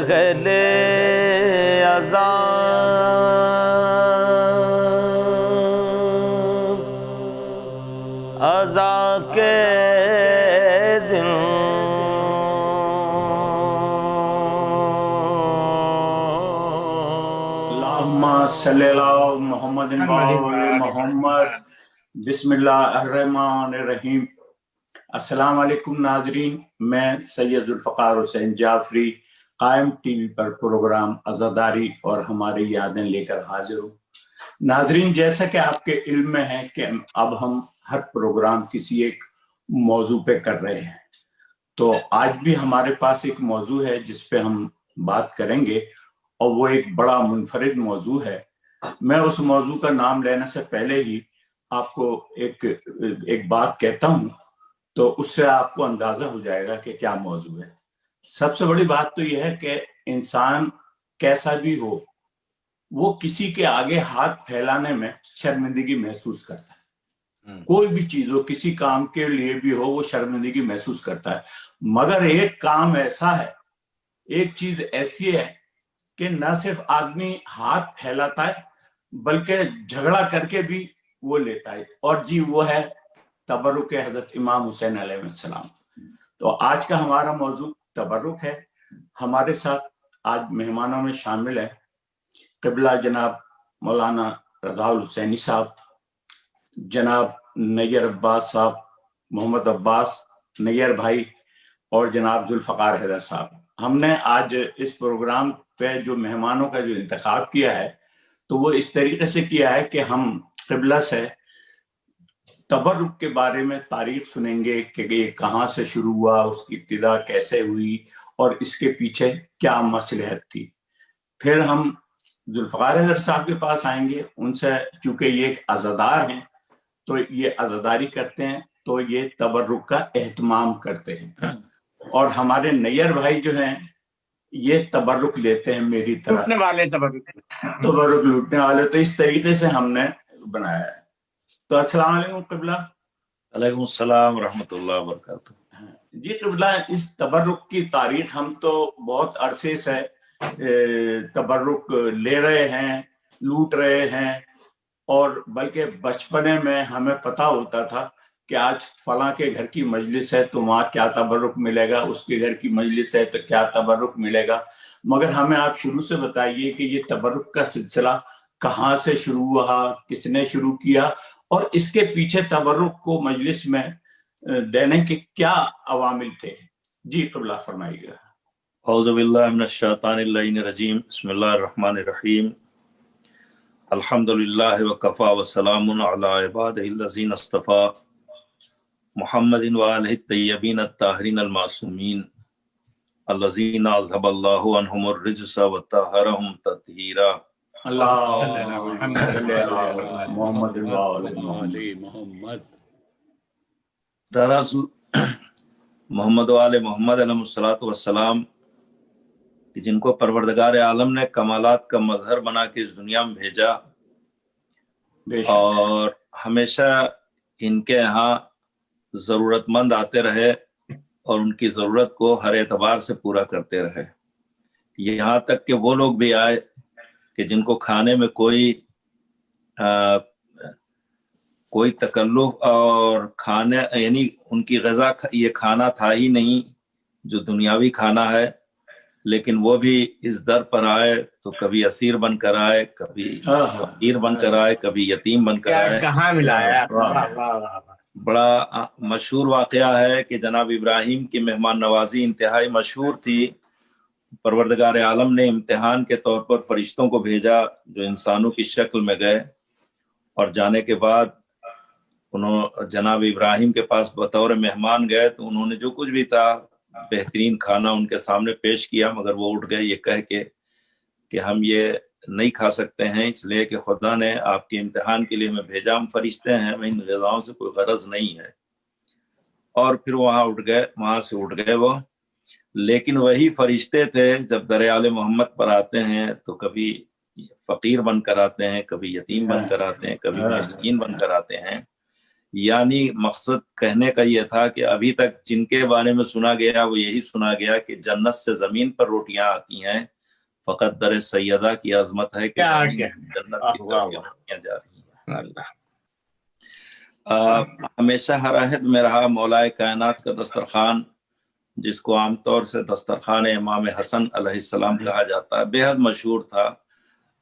اہل عزا کے دن اللہم صلی اللہ محمد محمد بسم اللہ الرحمن الرحیم۔ السلام علیکم ناظرین، میں سید ذوالفقار حسین جعفری قائم ٹی وی پر پروگرام عزاداری اور ہماری یادیں لے کر حاضر ہوں۔ ناظرین، جیسا کہ آپ کے علم میں ہے کہ اب ہم ہر پروگرام کسی ایک موضوع پہ کر رہے ہیں، تو آج بھی ہمارے پاس ایک موضوع ہے جس پہ ہم بات کریں گے، اور وہ ایک بڑا منفرد موضوع ہے۔ میں اس موضوع کا نام لینے سے پہلے ہی آپ کو ایک بات کہتا ہوں، تو اس سے آپ کو اندازہ ہو جائے گا کہ کیا موضوع ہے۔ سب سے بڑی بات تو یہ ہے کہ انسان کیسا بھی ہو، وہ کسی کے آگے ہاتھ پھیلانے میں شرمندگی محسوس کرتا ہے۔ کوئی بھی چیز ہو، کسی کام کے لیے بھی ہو، وہ شرمندگی محسوس کرتا ہے۔ مگر ایک کام ایسا ہے، ایک چیز ایسی ہے کہ نہ صرف آدمی ہاتھ پھیلاتا ہے بلکہ جھگڑا کر کے بھی وہ لیتا ہے، اور جی وہ ہے تبرک حضرت امام حسین علیہ السلام۔ تو آج کا ہمارا موضوع تبرک ہے۔ ہمارے ساتھ آج مہمانوں میں شامل ہیں قبلہ جناب مولانا رضا الحسینی صاحب، جناب نیر عباس صاحب، محمد عباس نیر بھائی، اور جناب ذوالفقار حیدر صاحب۔ ہم نے آج اس پروگرام پہ جو مہمانوں کا جو انتخاب کیا ہے، تو وہ اس طریقے سے کیا ہے کہ ہم قبلہ سے تبرک کے بارے میں تاریخ سنیں گے کہ یہ کہاں سے شروع ہوا، اس کی ابتدا کیسے ہوئی، اور اس کے پیچھے کیا مصلحت تھی۔ پھر ہم ذوالفقار حیدر صاحب کے پاس آئیں گے، ان سے چونکہ یہ ایک عزادار ہیں تو یہ عزاداری کرتے ہیں، تو یہ تبرک کا اہتمام کرتے ہیں، اور ہمارے نیر بھائی جو ہیں یہ تبرک لیتے ہیں میری طرح، لوٹنے والے تبرک لوٹنے والے۔ تو اس طریقے سے ہم نے بنایا ہے۔ تو السلام علیکم قبلہ۔ علیکم السلام ورحمۃ اللہ وبرکاتہ۔ جی قبلہ، اس تبرک کی تاریخ ہم تو بہت عرصے سے تبرک لے رہے ہیں، لوٹ رہے ہیں، اور بلکہ بچپنے میں ہمیں پتا ہوتا تھا کہ آج فلاں کے گھر کی مجلس ہے تو وہاں کیا تبرک ملے گا، اس کے گھر کی مجلس ہے تو کیا تبرک ملے گا۔ مگر ہمیں آپ شروع سے بتائیے کہ یہ تبرک کا سلسلہ کہاں سے شروع ہوا، کس نے شروع کیا، اور اس کے پیچھے تبرک کو مجلس میں دینے کے کیا عوامل تھے۔ جی قبلہ فرمائیے گا۔ اعوذ باللہ من الشیطان اللعین الرجیم، بسم اللہ الرحمن الرحیم۔ الحمدللہ وکفی وسلام علی عبادہ الذین اصطفی، محمد وآلہ الطیبین الطاہرین المعصومین، الذین اذھب اللہ عنہم الرجس وطہرہم تطہیرا۔ اللہم صلی علی محمد وآلہ محمد۔ دراصل محمد وآل محمد علیہ الصلوۃ والسلام، کہ جن کو پروردگار عالم نے کمالات کا مظہر بنا کے اس دنیا میں بھیجا، اور ہمیشہ ان کے یہاں ضرورت مند آتے رہے اور ان کی ضرورت کو ہر اعتبار سے پورا کرتے رہے، یہاں تک کہ وہ لوگ بھی آئے کہ جن کو کھانے میں کوئی تکلف اور کھانے، یعنی ان کی غذا یہ کھانا تھا ہی نہیں جو دنیاوی کھانا ہے، لیکن وہ بھی اس در پر آئے تو کبھی اسیر بن کر آئے، کبھی فقیر بن کر آئے، کبھی یتیم بن کر آئے۔ کہاں ملایا۔ بڑا مشہور واقعہ ہے کہ جناب ابراہیم کی مہمان نوازی انتہائی مشہور تھی۔ پروردگار عالم نے امتحان کے طور پر فرشتوں کو بھیجا جو انسانوں کی شکل میں گئے، اور جانے کے بعد جناب ابراہیم کے پاس بطور مہمان گئے تو انہوں نے جو کچھ بھی تھا بہترین کھانا ان کے سامنے پیش کیا، مگر وہ اٹھ گئے یہ کہہ کے کہ ہم یہ نہیں کھا سکتے ہیں، اس لیے کہ خدا نے آپ کے امتحان کے لیے ہمیں بھیجا، ہم فرشتے ہیں، ہمیں ان غذاؤں سے کوئی غرض نہیں ہے۔ اور پھر وہاں سے اٹھ گئے وہ۔ لیکن وہی فرشتے تھے جب در آل محمد پر آتے ہیں تو کبھی فقیر بن کر آتے ہیں، کبھی یتیم بن کر آتے ہیں، کبھی مسکین بن کر آتے ہیں۔ یعنی مقصد کہنے کا یہ تھا کہ ابھی تک جن کے بارے میں سنا گیا وہ یہی سنا گیا کہ جنت سے زمین پر روٹیاں آتی ہیں، فقط در سیدہ کی عظمت ہے کہ جنت کی طرف روٹیاں جا رہی ہیں۔ ہمیشہ ہر عہد میں رہا مولا کائنات کا دسترخوان، جس کو عام طور سے دسترخوان امام حسن علیہ السلام کہا جاتا ہے، بے حد مشہور تھا۔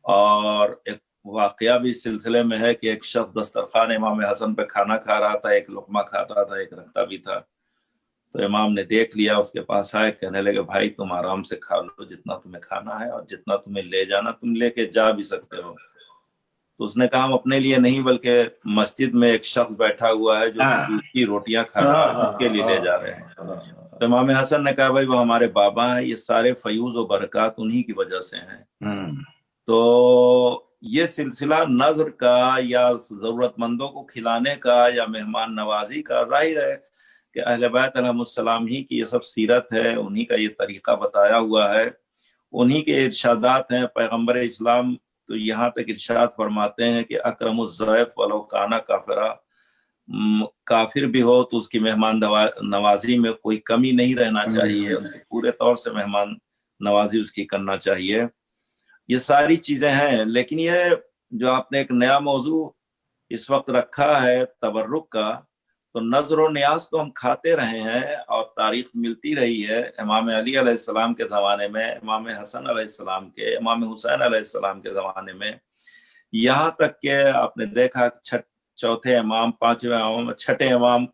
اور ایک واقعہ بھی اس سلسلے میں ہے کہ ایک شخص دسترخوان امام حسن پہ کھانا کھا رہا تھا، ایک لقمہ کھاتا تھا، ایک رکھتا بھی تھا۔ تو امام نے دیکھ لیا، اس کے پاس آئے، کہنے لگے بھائی تم آرام سے کھا لو، جتنا تمہیں کھانا ہے اور جتنا تمہیں لے جانا تم لے کے جا بھی سکتے ہو۔ تو اس نے کہا ہم اپنے لیے نہیں بلکہ مسجد میں ایک شخص بیٹھا ہوا ہے جو سوکھی روٹیاں کھا رہا ہے، اس کے لیے لے جا رہے ہیں۔ تو امام حسن نے کہا بھائی وہ ہمارے بابا ہیں، یہ سارے فیوز و برکات انہی کی وجہ سے ہیں۔ تو یہ سلسلہ نذر کا یا ضرورت مندوں کو کھلانے کا یا مہمان نوازی کا ظاہر ہے کہ اہل بیت علیہم السلام ہی کی یہ سب سیرت ہے، انہی کا یہ طریقہ بتایا ہوا ہے، انہی کے ارشادات ہیں۔ پیغمبر اسلام تو یہاں تک ارشاد فرماتے ہیں کہ اکرم الضیف ولو کانا کافرا، کافر بھی ہو تو اس کی مہمان نوازی میں کوئی کمی نہیں رہنا چاہیے، اس کی پورے طور سے مہمان نوازی اس کی کرنا چاہیے۔ یہ ساری چیزیں ہیں، لیکن یہ جو آپ نے ایک نیا موضوع اس وقت رکھا ہے تبرک کا، تو نذر و نیاز تو ہم کھاتے رہے ہیں اور تاریخ ملتی رہی ہے۔ امام علی علیہ السلام کے زمانے میں، امام حسن علیہ السلام کے، امام حسین علیہ السلام کے زمانے میں، یہاں تک کہ آپ نے دیکھا چوتھے امام، پانچویں امام، چھٹے امام،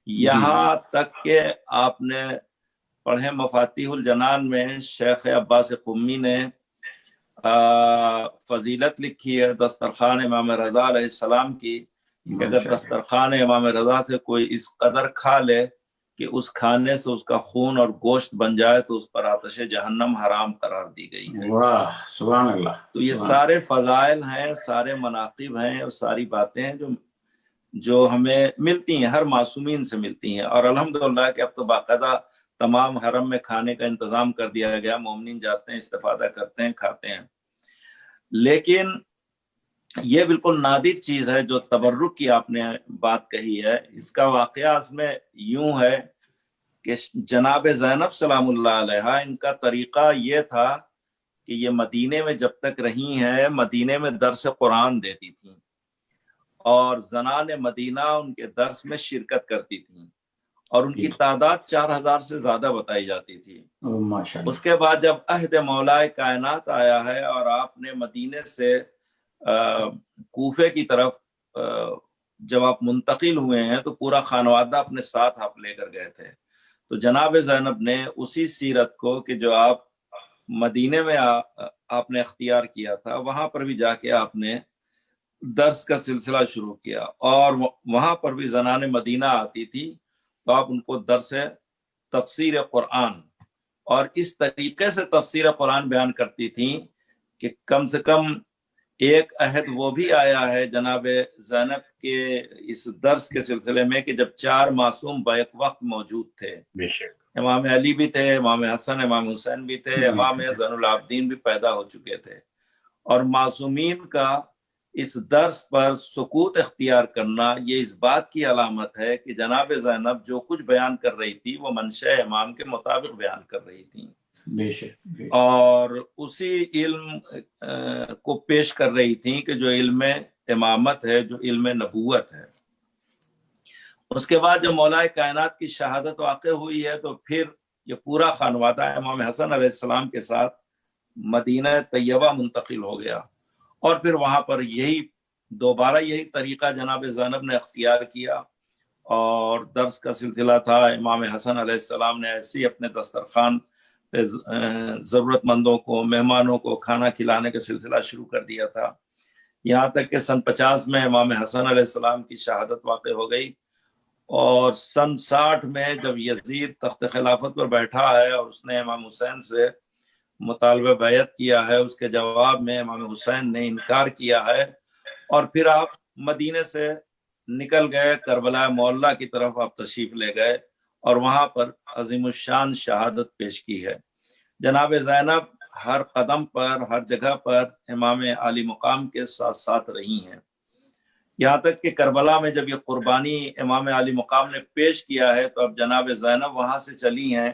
یہاں تک کہ آپ نے پڑھے مفاتیح الجنان میں شیخ عباس قمی نے فضیلت لکھی ہے دسترخوان امام رضا علیہ السلام کی، کہ اگر دسترخوان امام رضا سے کوئی اس قدر کھا لے کہ اس کھانے سے اس کا خون اور گوشت بن جائے تو اس پر آتش جہنم حرام قرار دی گئی ہے۔ واہ سبحان اللہ۔ تو یہ سارے فضائل ہیں، سارے مناقب ہیں، اور ساری باتیں ہیں جو ہمیں ملتی ہیں، ہر معصومین سے ملتی ہیں۔ اور الحمدللہ کہ اب تو باقاعدہ تمام حرم میں کھانے کا انتظام کر دیا گیا، مومنین جاتے ہیں، استفادہ کرتے ہیں، کھاتے ہیں۔ لیکن یہ بالکل نادر چیز ہے جو تبرک کی آپ نے بات کہی ہے۔ اس کا واقعہ اس میں یوں ہے کہ جناب زینب سلام اللہ علیہا، ان کا طریقہ یہ تھا کہ یہ مدینے میں جب تک رہی ہیں، مدینے میں درس قرآن دیتی تھیں اور زنان مدینہ ان کے درس میں شرکت کرتی تھیں، اور ان کی تعداد 4000 سے زیادہ بتائی جاتی تھی۔ اس کے بعد جب عہد مولا کائنات آیا ہے اور آپ نے مدینے سے کوفے کی طرف جب آپ منتقل ہوئے ہیں تو پورا خانوادہ اپنے ساتھ آپ لے کر گئے تھے۔ تو جناب زینب نے اسی سیرت کو کہ جو آپ مدینے میں آپ نے اختیار کیا تھا، وہاں پر بھی جا کے آپ نے درس کا سلسلہ شروع کیا، اور وہاں پر بھی زنان مدینہ آتی تھی تو آپ ان کو درس تفسیر قرآن اور اس طریقے سے تفسیر قرآن بیان کرتی تھیں کہ کم سے کم ایک عہد وہ بھی آیا ہے جناب زینب کے اس درس کے سلسلے میں کہ جب 4 معصوم بیک وقت موجود تھے، امام علی بھی تھے، امام حسن، امام حسین بھی تھے، امام زین العابدین بھی پیدا ہو چکے تھے، اور معصومین کا اس درس پر سکوت اختیار کرنا یہ اس بات کی علامت ہے کہ جناب زینب جو کچھ بیان کر رہی تھی وہ منشاء امام کے مطابق بیان کر رہی تھی، اور اسی علم کو پیش کر رہی تھی کہ جو علم امامت ہے، جو علم نبوت ہے۔ اس کے بعد جب مولا کائنات کی شہادت واقع ہوئی ہے تو پھر یہ پورا خانوادہ امام حسن علیہ السلام کے ساتھ مدینہ طیبہ منتقل ہو گیا، اور پھر وہاں پر دوبارہ یہی طریقہ جناب زینب نے اختیار کیا، اور درس کا سلسلہ تھا۔ امام حسن علیہ السلام نے ایسے ہی اپنے دسترخوان پہ ضرورت مندوں کو، مہمانوں کو کھانا کھلانے کا سلسلہ شروع کر دیا تھا، یہاں تک کہ سن 50 میں امام حسن علیہ السلام کی شہادت واقع ہو گئی، اور سن 60 میں جب یزید تخت خلافت پر بیٹھا ہے اور اس نے امام حسین سے مطالبہ بیعت کیا ہے، اس کے جواب میں امام حسین نے انکار کیا ہے، اور پھر آپ مدینے سے نکل گئے، کربلا معلیٰ کی طرف آپ تشریف لے گئے، اور وہاں پر عظیم الشان شہادت پیش کی ہے۔ جناب زینب ہر قدم پر، ہر جگہ پر امام عالی مقام کے ساتھ ساتھ رہی ہیں۔ یہاں تک کہ کربلا میں جب یہ قربانی امام علی مقام نے پیش کیا ہے تو اب جناب زینب وہاں سے چلی ہیں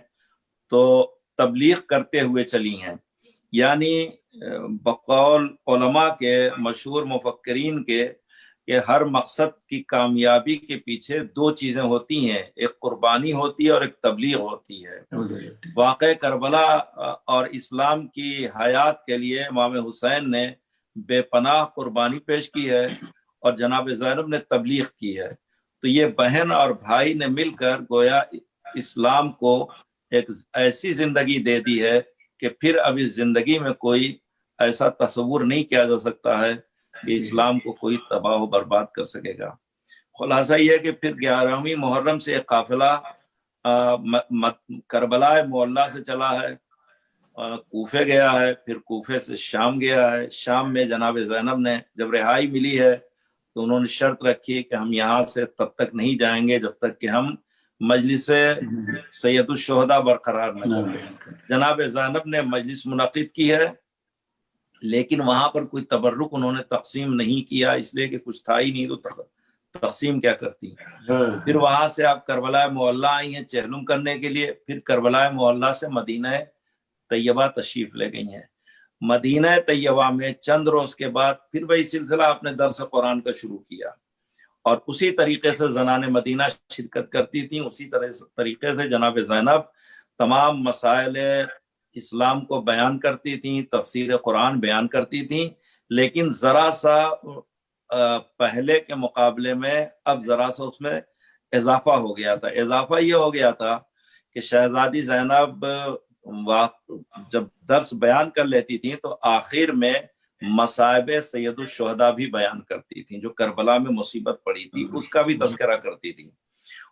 تو تبلیغ کرتے ہوئے چلی ہیں، یعنی بقول علماء کے مشہور مفکرین کے کہ ہر مقصد کی کامیابی کے پیچھے دو چیزیں ہوتی ہیں، ایک قربانی ہوتی ہے اور ایک تبلیغ ہوتی ہے۔ واقع کربلا اور اسلام کی حیات کے لیے امام حسین نے بے پناہ قربانی پیش کی ہے اور جناب زینب نے تبلیغ کی ہے، تو یہ بہن اور بھائی نے مل کر گویا اسلام کو ایک ایسی زندگی دے دی ہے کہ پھر اب اس زندگی میں کوئی ایسا تصور نہیں کیا جا سکتا ہے کہ اسلام کو کوئی تباہ و برباد کر سکے گا۔ خلاصہ یہ ہے کہ پھر 11ویں محرم سے ایک قافلہ کربلا معلیٰ سے چلا ہے، کوفے گیا ہے، پھر کوفے سے شام گیا ہے۔ شام میں جناب زینب نے جب رہائی ملی ہے تو انہوں نے شرط رکھی کہ ہم یہاں سے تب تک نہیں جائیں گے جب تک کہ ہم مجلس سید الشہداء برقرار نہ کریں۔ جناب زینب نے مجلس منعقد کی ہے، لیکن وہاں پر کوئی تبرک انہوں نے تقسیم نہیں کیا، اس لیے کہ کچھ تھا ہی نہیں تو تقسیم کیا کرتی۔ پھر وہاں سے آپ کربلا معلیٰ آئی ہیں چہلم کرنے کے لیے، پھر کربلا معلیٰ سے مدینہ طیبہ تشریف لے گئی ہیں۔ مدینہ طیبہ میں چند روز کے بعد پھر وہی سلسلہ اپنے درس قرآن کا شروع کیا، اور اسی طریقے سے زنان مدینہ شرکت کرتی تھیں، اسی طریقے سے جناب زینب تمام مسائل اسلام کو بیان کرتی تھیں، تفسیر قرآن بیان کرتی تھیں، لیکن ذرا سا پہلے کے مقابلے میں اب ذرا سا اس میں اضافہ ہو گیا تھا۔ اضافہ یہ ہو گیا تھا کہ شہزادی زینب جب درس بیان کر لیتی تھیں تو آخر میں مصائب سید الشہداء بھی بیان کرتی تھیں، جو کربلا میں مصیبت پڑی تھی اس کا بھی تذکرہ کرتی تھی،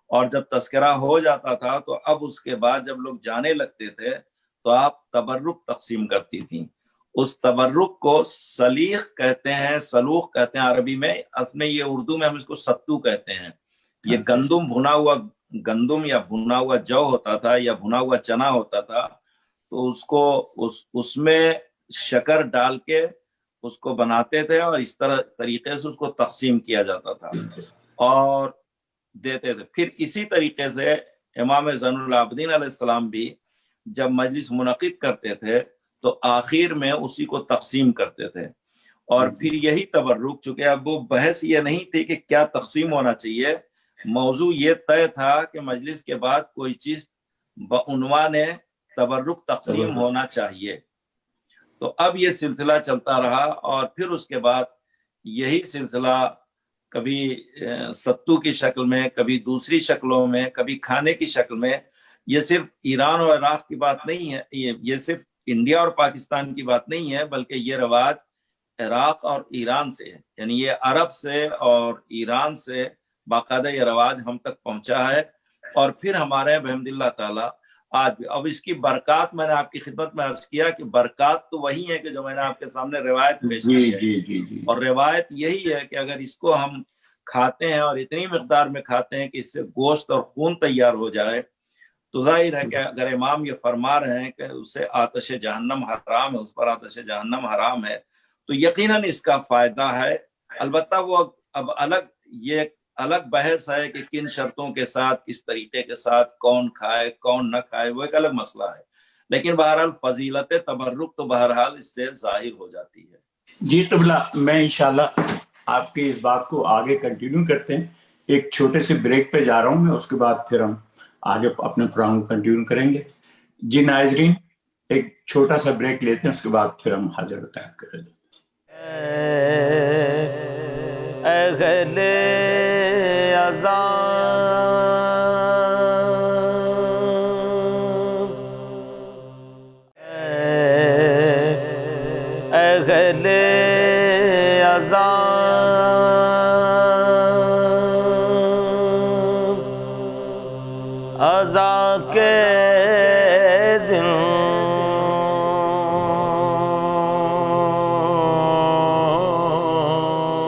اور جب تذکرہ ہو جاتا تھا تو اب اس کے بعد جب لوگ جانے لگتے تھے تو آپ تبرک تقسیم کرتی تھیں۔ اس تبرک کو سلیخ کہتے ہیں، سلوخ کہتے ہیں عربی میں، اصل میں یہ اردو میں ہم اس کو ستو کہتے ہیں۔ یہ گندم بھنا ہوا گندم یا بھنا ہوا جو ہوتا تھا یا بھنا ہوا چنا ہوتا تھا، تو اس کو اس میں شکر ڈال کے اس کو بناتے تھے اور اس طریقے سے اس کو تقسیم کیا جاتا تھا اور دیتے تھے۔ پھر اسی طریقے سے امام زین العابدین علیہ السلام بھی جب مجلس منعقد کرتے تھے تو آخر میں اسی کو تقسیم کرتے تھے، اور پھر یہی تبرک، چونکہ اب وہ بحث یہ نہیں تھی کہ کیا تقسیم ہونا چاہیے، موضوع یہ طے تھا کہ مجلس کے بعد کوئی چیز بعنوان تبرک تقسیم ہونا چاہیے۔ تو اب یہ سلسلہ چلتا رہا، اور پھر اس کے بعد یہی سلسلہ کبھی ستو کی شکل میں، کبھی دوسری شکلوں میں، کبھی کھانے کی شکل میں۔ یہ صرف ایران اور عراق کی بات نہیں ہے، یہ صرف انڈیا اور پاکستان کی بات نہیں ہے، بلکہ یہ رواج عراق اور ایران سے ہے، یعنی یہ عرب سے اور ایران سے باقاعدہ یہ رواج ہم تک پہنچا ہے، اور پھر ہمارے بحمد اللہ تعالی آج بھی۔ اب اس کی برکات میں نے آپ کی خدمت میں عرض کیا کہ برکات تو وہی ہے کہ جو میں نے آپ کے سامنے روایت پیش کی ہے، اور روایت یہی ہے کہ اگر اس کو ہم کھاتے ہیں اور اتنی مقدار میں کھاتے ہیں کہ اس سے گوشت اور خون تیار ہو جائے، تو ظاہر ہے کہ اگر امام یہ فرما رہے ہیں کہ اسے آتش جہنم حرام ہے، اس پر آتش جہنم حرام ہے، تو یقیناً اس کا فائدہ ہے۔ البتہ وہ اب یہ الگ بحث ہے کہ کن شرطوں کے ساتھ، کس طریقے کے ساتھ، کون کھائے کون نہ کھائے، وہ ایک الگ مسئلہ ہے، لیکن بہرحال فضیلت تبرک تو بہرحال اس سے ظاہر ہو جاتی ہے۔ جی قبلہ، میں انشاءاللہ آپ کی اس بات کو آگے کنٹینیو کرتے ہیں۔ ایک چھوٹے سے بریک پہ جا رہا ہوں میں، اس کے بعد پھر ہم آگے اپنے پروگرام کنٹینیو کریں گے۔ جی ناظرین، ایک چھوٹا سا بریک لیتے ہیں، اس کے بعد پھر ہم حاضر ہوتا ہے کریں گے۔ اہل عذاب اہل عذاب عزا کے دن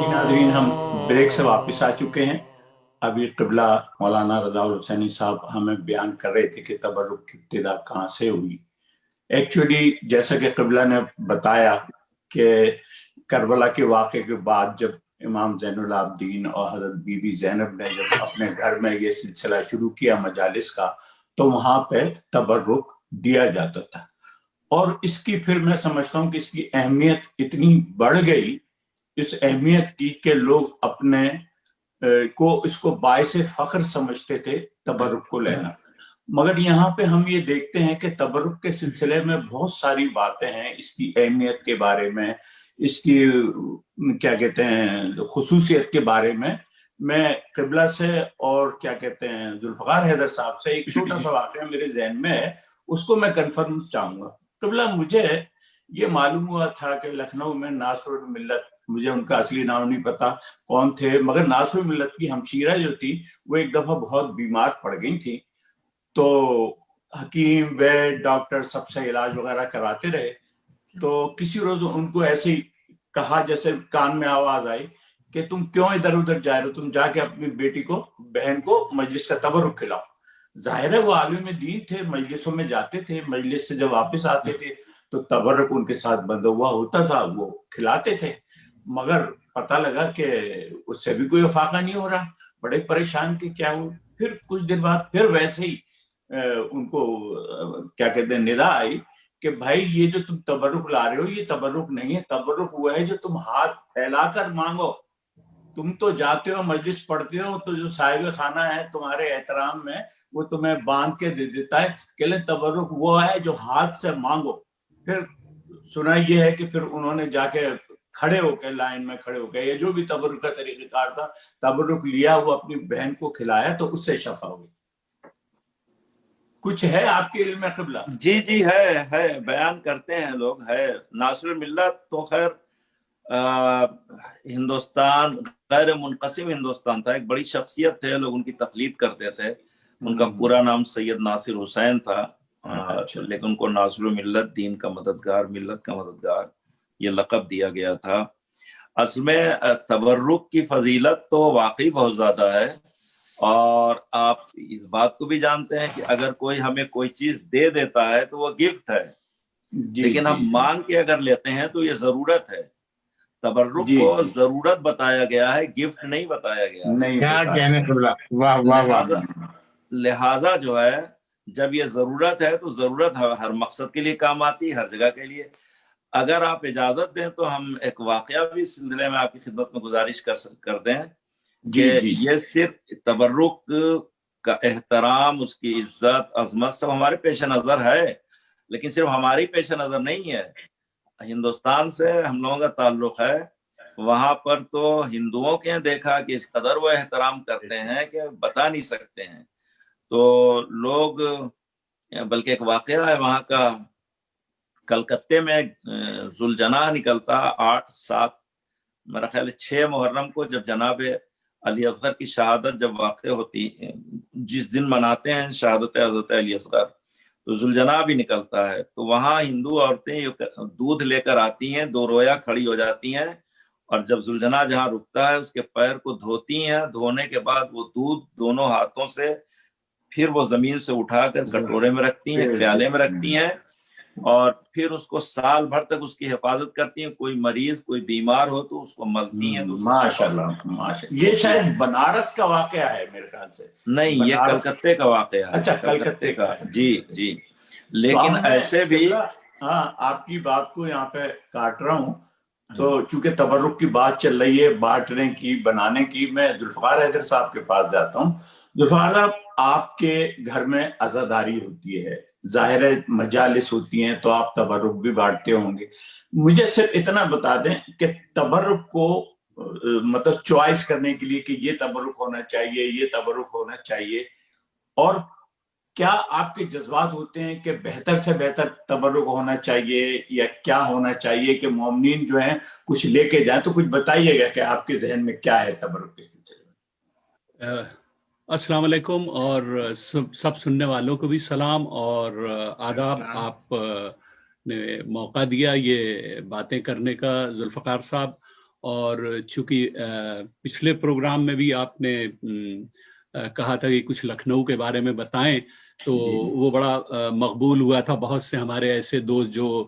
ناظرین، ہم بریک سے واپس آ چکے ہیں۔ ابھی قبلہ مولانا رضا الحسینی صاحب ہمیں بیان کر رہے تھے کہ تبرک کی ابتدا کہاں سے ہوئی۔ ایکچولی جیسا کہ قبلہ نے بتایا کہ کربلا کے واقعے کے بعد جب امام زین العابدین اور حضرت بی بی زینب نے جب اپنے گھر میں یہ سلسلہ شروع کیا مجالس کا تو وہاں پہ تبرک دیا جاتا تھا. اور اس کی پھر میں سمجھتا ہوں کہ اس کی اہمیت اتنی بڑھ گئی اس اہمیت کی کہ لوگ اپنے اس کو باعث فخر سمجھتے تھے تبرک کو لینا. مگر یہاں پہ ہم یہ دیکھتے ہیں کہ تبرک کے سلسلے میں بہت ساری باتیں ہیں اس کی اہمیت کے بارے میں, اس کی کیا کہتے ہیں خصوصیت کے بارے میں قبلہ سے اور کیا کہتے ہیں ذوالفقار حیدر صاحب سے ایک چھوٹا سا واقعہ میرے ذہن میں ہے, اس کو میں کنفرم چاہوں گا. قبلہ مجھے یہ معلوم ہوا تھا کہ لکھنؤ میں ناصر الملت, مجھے ان کا اصلی نام نہیں پتا کون تھے, مگر ناصر الملت کی ہمشیرہ جو تھی وہ ایک دفعہ بہت بیمار پڑ گئی تھی, تو حکیم وید ڈاکٹر سب سے علاج وغیرہ کراتے رہے. تو کسی روز ان کو ایسے ہی کہا, جیسے کان میں آواز آئی کہ تم کیوں ادھر ادھر جا رہے ہو, تم جا کے اپنی بیٹی کو بہن کو مجلس کا تبرک کھلاؤ. ظاہر ہے وہ عالم دین تھے, مجلسوں میں جاتے تھے, مجلس سے جب واپس آتے تھے تو تبرک ان کے ساتھ بندھا ہوا ہوتا تھا, وہ کھلاتے تھے. مگر پتہ لگا کہ اس سے بھی کوئی افاقہ نہیں ہو رہا, بڑے پریشان کہ کیا ہو. پھر کچھ دن بعد پھر ویسے ہی ان کو کیا کہتے ہیں ندا آئی کہ بھائی یہ جو تم تبرک لا رہے ہو یہ تبرک نہیں ہے, تبرک ہوا ہے جو تم ہاتھ پھیلا کر مانگو. تم تو جاتے ہو مجلس پڑھتے ہو تو جو صاحب خانہ ہے تمہارے احترام میں وہ تمہیں باندھ کے دے دیتا ہے, کہ لیں تبرک وہ ہے جو ہاتھ سے مانگو. پھر سنا یہ ہے کہ پھر انہوں نے جا کے کھڑے ہو کے لائن میں کھڑے ہو کے یہ جو بھی تبرک کا طریقہ کار تھا تبرک لیا, وہ اپنی بہن کو کھلایا تو اس سے شفا ہوئی. کچھ ہے آپ کے علم میں قبلہ؟ جی ہے بیان کرتے ہیں لوگ. ہے ناصر الملت تو خیر ہندوستان غیر منقسم ہندوستان تھا, ایک بڑی شخصیت تھے, لوگ ان کی تقلید کرتے تھے. ان کا پورا نام سید ناصر حسین تھا, لیکن ان کو ناصر الملت, دین کا مددگار, ملت کا مددگار, یہ لقب دیا گیا تھا. اصل میں تبرک کی فضیلت تو واقعی بہت زیادہ ہے, اور آپ اس بات کو بھی جانتے ہیں کہ اگر کوئی ہمیں کوئی چیز دے دیتا ہے تو وہ گفٹ ہے, لیکن ہم مانگ کے اگر لیتے ہیں تو یہ ضرورت ہے. تبرک کو ضرورت بتایا گیا ہے, گفٹ نہیں بتایا گیا. لہذا جو ہے جب یہ ضرورت ہے تو ضرورت ہر مقصد کے لیے کام آتی ہے, ہر جگہ کے لیے. اگر آپ اجازت دیں تو ہم ایک واقعہ بھی اس سلسلے میں آپ کی خدمت میں گزارش کر دیں کہ یہ صرف تبرک کا احترام, اس کی عزت عظمت سب ہمارے پیش نظر ہے, لیکن صرف ہماری پیش نظر نہیں ہے. ہندوستان سے ہم لوگوں کا تعلق ہے, وہاں پر تو ہندوؤں کے دیکھا کہ اس قدر وہ احترام کرتے ہیں کہ بتا نہیں سکتے ہیں. تو لوگ, بلکہ ایک واقعہ ہے وہاں کا, کلکتے میں ذوالجناح نکلتا 8-7 میرا خیال 6 محرم کو, جب جناب علی اصغر کی شہادت جب واقع ہوتی, جس دن مناتے ہیں شہادت حضرت علی اصغر, تو ذوالجناح بھی نکلتا ہے. تو وہاں ہندو عورتیں دودھ لے کر آتی ہیں, 2 رویا کھڑی ہو جاتی ہیں, اور جب ذوالجناح جہاں رکتا ہے اس کے پیر کو دھوتی ہیں. دھونے کے بعد وہ دودھ دونوں ہاتھوں سے پھر وہ زمین سے اٹھا کر کٹورے میں رکھتی ہیں, پیالے میں رکھتی ہیں, اور پھر اس کو سال بھر تک اس کی حفاظت کرتی ہیں. کوئی مریض کوئی بیمار ہو تو اس کو ملتی ہیں. ماشاءاللہ. یہ شاید بنارس کا واقعہ ہے میرے خیال سے. نہیں, یہ کلکتے کا واقعہ ہے. اچھا, کلکتے کا ہے. جی. لیکن ایسے بھی, ہاں آپ کی بات کو یہاں پہ کاٹ رہا ہوں, تو چونکہ تبرک کی بات چل رہی ہے, بانٹنے کی, بنانے کی, میں ذوالفقار حیدر صاحب کے پاس جاتا ہوں. ذوالفقار صاحب, آپ کے گھر میں عزاداری ہوتی ہے, ظاہر مجالس ہوتی ہیں, تو آپ تبرک بھی بانٹتے ہوں گے. مجھے صرف اتنا بتا دیں کہ تبرک کو مطلب چوائس کرنے کے لیے کہ یہ تبرک ہونا چاہیے, یہ تبرک ہونا چاہیے, اور کیا آپ کے جذبات ہوتے ہیں کہ بہتر سے بہتر تبرک ہونا چاہیے, یا کیا ہونا چاہیے کہ مومنین جو ہیں کچھ لے کے جائیں؟ تو کچھ بتائیے گا کہ آپ کے ذہن میں کیا ہے تبرک کے سلسلے میں. السلام علیکم, اور سب سننے والوں کو بھی سلام اور آداب. آپ نے موقع دیا یہ باتیں کرنے کا ذوالفقار صاحب, اور چونکہ پچھلے پروگرام میں بھی آپ نے کہا تھا کہ کچھ لکھنؤ کے بارے میں بتائیں, تو وہ بڑا مقبول ہوا تھا. بہت سے ہمارے ایسے دوست جو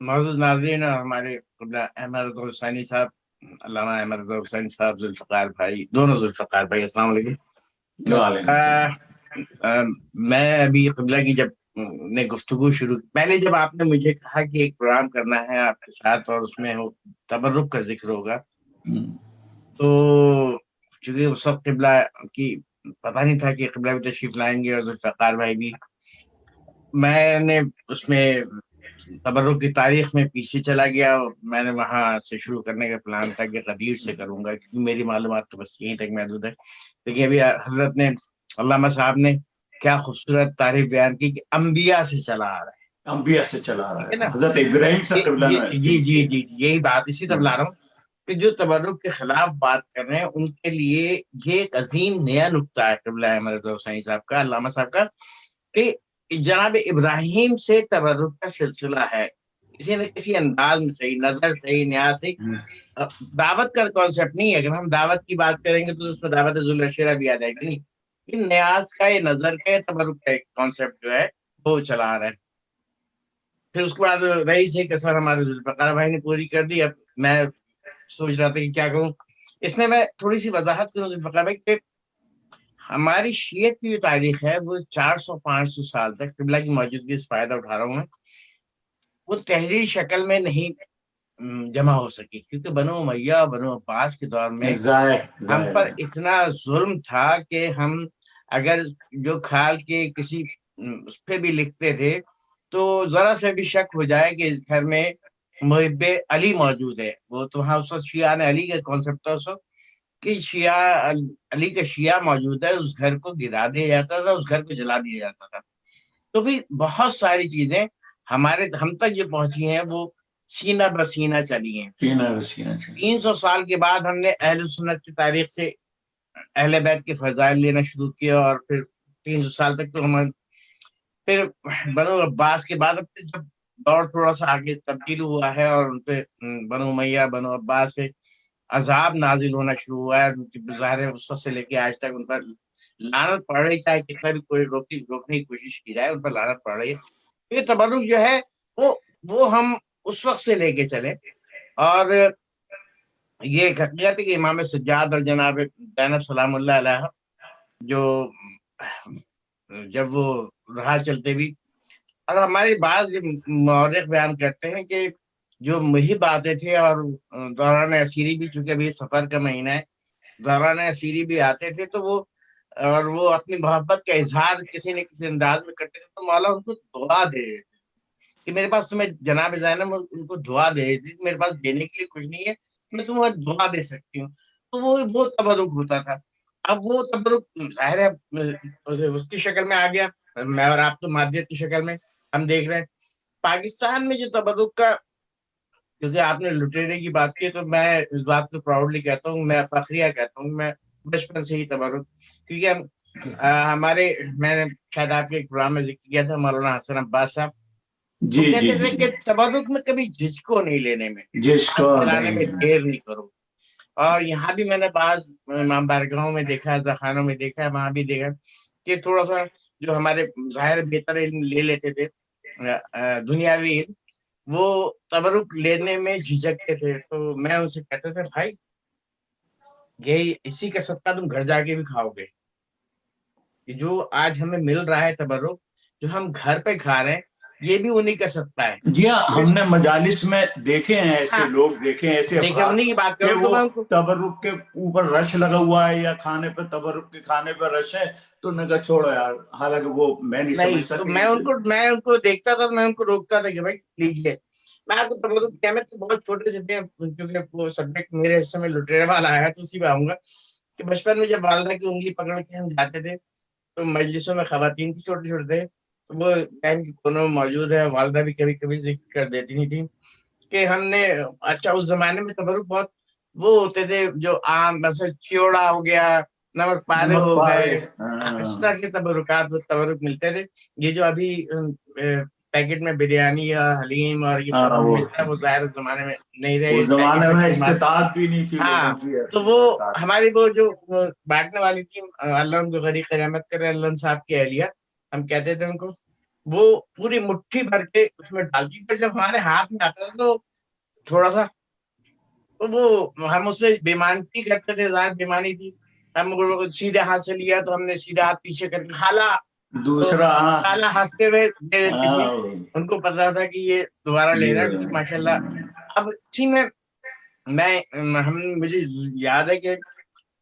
معزز ناظرین اور ہمارے قبلہ احمد رضا حسینی صاحب، علامہ احمد رضا حسینی صاحب، ذوالفقار بھائی، دونوں ذوالفقار بھائی، السلام علیکم۔ وعلیکم السلام۔ میں ابھی قبلہ کی جب نے گفتگو شروع، پہلے جب آپ نے مجھے کہا کہ ایک پروگرام کرنا ہے آپ کے ساتھ اور اس میں تبرک کا ذکر ہوگا، تو چونکہ اس وقت قبلہ کی پتہ نہیں تھا کہ قبلہ بھی تشریف لائیں گے اور ذوالفقار بھائی بھی، میں نے اس میں تبرک کی تاریخ میں پیچھے چلا گیا اور میں نے وہاں سے شروع کرنے کا پلان تھا کہ غدیر سے کروں گا، کیونکہ میری معلومات تو بس یہیں تک محدود ہے۔ لیکن ابھی حضرت نے، علامہ صاحب نے کیا خوبصورت تعریف بیان کی کہ انبیاء سے چلا آ رہا ہے، انبیاء سے چلا رہا ٹھیک ہے ہے، نا؟ حضرت ابراہیم سے قبلہ نے، جی جی جی یہی بات اسی طرف لا رہا ہوں کہ جو تبرک کے خلاف بات کر رہے ہیں ان کے لیے یہ ایک عظیم نیا نقطہ ہے قبلہ احمد رضا حسینی صاحب کا، علامہ صاحب کا، کہ جناب ابراہیم سے تبرک کا سلسلہ ہے، کسی نہ کسی انداز میں صحیح، نظر صحیح، نیاز صحیح۔ دعوت کا کانسیپٹ نہیں ہے، اگر ہم دعوت کی بات کریں گے تو اس میں دعوت ذوالعشیرہ بھی آ جائے گی، نہیں، نیاز کا، یہ نظر کا، تبرک کا ایک کانسیپٹ جو ہے وہ چلا آ رہا ہے۔ پھر اس کے بعد رہی سے کسر ہمارے ذوالفقار بھائی نے پوری کر دی۔ اب میں سوچ رہا تھا کہ کیا کروں، اس میں تھوڑی سی وضاحت کروں ذوالفقار بھائی کہ ہماری شیعت کی جو تاریخ ہے وہ 400-500 سال تک، قبلہ کی موجودگی سے فائدہ اٹھا رہا ہوں میں، وہ تحریری شکل میں نہیں جمع ہو سکی، کیونکہ بنو امیہ، بنو عباس کے دور میں ہم پر اتنا ظلم تھا کہ ہم اگر جو کھال کے کسی اس پہ بھی لکھتے تھے تو ذرا سے بھی شک ہو جائے کہ اس گھر میں محب علی موجود ہے، وہ تو وہاں اس وقت شیعہ علی کا کانسیپٹ تھا اس وقت کہ شیعہ علی کا شیعہ موجود ہے، اس گھر کو گرا دیا جاتا تھا، اس گھر کو جلا دیا جاتا تھا۔ تو پھر بہت ساری چیزیں ہم تک جو پہنچی ہیں وہ سینہ بہ سینہ چلی ہیں۔ 300 سال کے بعد ہم نے اہل سنت کی تاریخ سے اہل بیت کے فضائل لینا شروع کیا، اور پھر 300 سال تک تو ہم، پھر بنو عباس کے بعد اب جب دور تھوڑا سا آگے تبدیل ہوا ہے اور ان پہ بنو امیہ، بنو عباس پہ عذاب نازل ہونا شروع ہوا ہے، ظاہر ہے اس وقت سے لے کے آج تک ان پر لعنت پڑ رہی، چاہے کتنا بھی کوئی روکنے کی کوشش کی جائے ان پر لعنت پڑ رہی ہے۔ یہ تبرک جو ہے وہ ہم اس وقت سے لے کے چلے، اور یہ ایک حقیقت ہے کہ امام سجاد اور جناب زینب سلام اللہ علیہ جو جب وہ رہا چلتے بھی، اور ہمارے بعض مورخ بیان کرتے ہیں کہ جو محب آتے تھے، اور دوران اسیری بھی، چونکہ ابھی سفر کا مہینہ ہے، دوران اسیری بھی آتے تھے تو وہ اپنی محبت کا اظہار کسی نہ کسی انداز میں کرتے تھے، تو مولا ان کو دعا دے رہے تھے کہ میرے پاس تمہیں جناب زینب ان کو دعا دے رہی تھی، میرے پاس دینے کے لیے کچھ نہیں ہے، میں تمہیں دعا دے سکتی ہوں، تو وہ تبرک ہوتا تھا۔ اب وہ تبرک ظاہر ہے اس کی شکل میں آ گیا، میں اور آپ تو مادیت کی شکل میں ہم دیکھ رہے ہیں۔ پاکستان میں جو تبرک کا، کیونکہ آپ نے لٹیرے کی بات کی، تو میں اس بات کو پراؤڈلی کہتا ہوں، میں فخریہ کہتا ہوں، میں بچپن سے ہی تبرک، کیونکہ ہمارے، میں نے شاید آپ کے ایک پروگرام میں ذکر کیا تھا، مولانا حسن عباس صاحب وہ کہتے تھے کہ تبرک میں کبھی جھجکو نہیں لینے میں، دلانے میں دیر نہیں کرو۔ اور یہاں بھی میں نے بعض امام بارگاہوں میں دیکھا، ذخانوں میں دیکھا، وہاں بھی دیکھا کہ تھوڑا سا جو ہمارے ظاہر بہتر علم لے لیتے تھے دنیاوی علم، وہ تبرک لینے میں جھجکتے تھے، تو میں ان سے کہتا تھا بھائی یہی اسی کا صدقہ تم گھر جا کے بھی کھاؤ گے، کہ جو آج ہمیں مل رہا ہے تبرک، جو ہم گھر پہ کھا رہے ہیں، یہ بھی انہی کا صدقہ ہے۔ جی ہاں، ہم نے مجالس میں دیکھے ہیں ایسے لوگ، دیکھے ہیں ایسے افراد انہی کی بات کہ کروں تو وہ میں ان کو تبرک کے اوپر رش لگا ہوا ہے یا کھانے پہ، تبرک کے کھانے پہ رش ہے، تو نے کہا چھوڑو یار، حالانکہ وہ میں نہیں سمجھتا تو کہ میں ان کو دیکھتا تھا، میں ان کو روکتا تھا کہ بھائی لیجیے، میں آپ کو تبرک کیا، میں تو بہت چھوٹے سے تھے، کیونکہ وہ سبجیکٹ میرے حصے میں لٹیرے والا آیا تو اسی پہ آؤں گا کہ بچپن میں جب والدہ کی انگلی پکڑ کے ہم جاتے تھے تو مجلسوں میں خواتین کی چھوٹے چھوٹے تھے، تو وہ بہن کے کونوں میں موجود ہے، والدہ بھی کبھی کبھی ذکر کر دیتی نہیں تھی کہ ہم نے، اچھا اس زمانے میں تبرک بہت وہ ہوتے تھے جو عام، مثلا چیوڑا ہو گیا، نمک پارے ہو گئے، اس طرح کے تبرک ملتے تھے۔ یہ جو ابھی پیکٹ میں بریانی یا حلیم اور یہ سب ملتا ہے، وہ ظاہر زمانے میں نہیں رہے، اس زمانے میں استطاعت بھی نہیں تھی لوگوں کی۔ تو وہ ہماری وہ جو بانٹنے والی تھی، اللہ ان کو غریق قیامت کرے، اللہ صاحب کی اہلیہ، ہم کہتے تھے ان کو وہ پوری مٹھی بھر کے اس میں ڈالتی تھی، جب ہمارے ہاتھ میں آتا تھا تو تھوڑا سا، تو وہ ہم اس میں بےمانی کرتے تھے، ظاہر بےمانی تھی، ہم سیدھے ہاتھ سے لیا تو ہم نے سیدھا ہاتھ پیچھے کر کے خالہ، دوسرا خالہ ہنستے ہوئے دے دیتی تھی، ان کو پتا تھا کہ یہ دوبارہ لے رہا ہے ماشاء اللہ۔ اب اسی میں مجھے یاد ہے کہ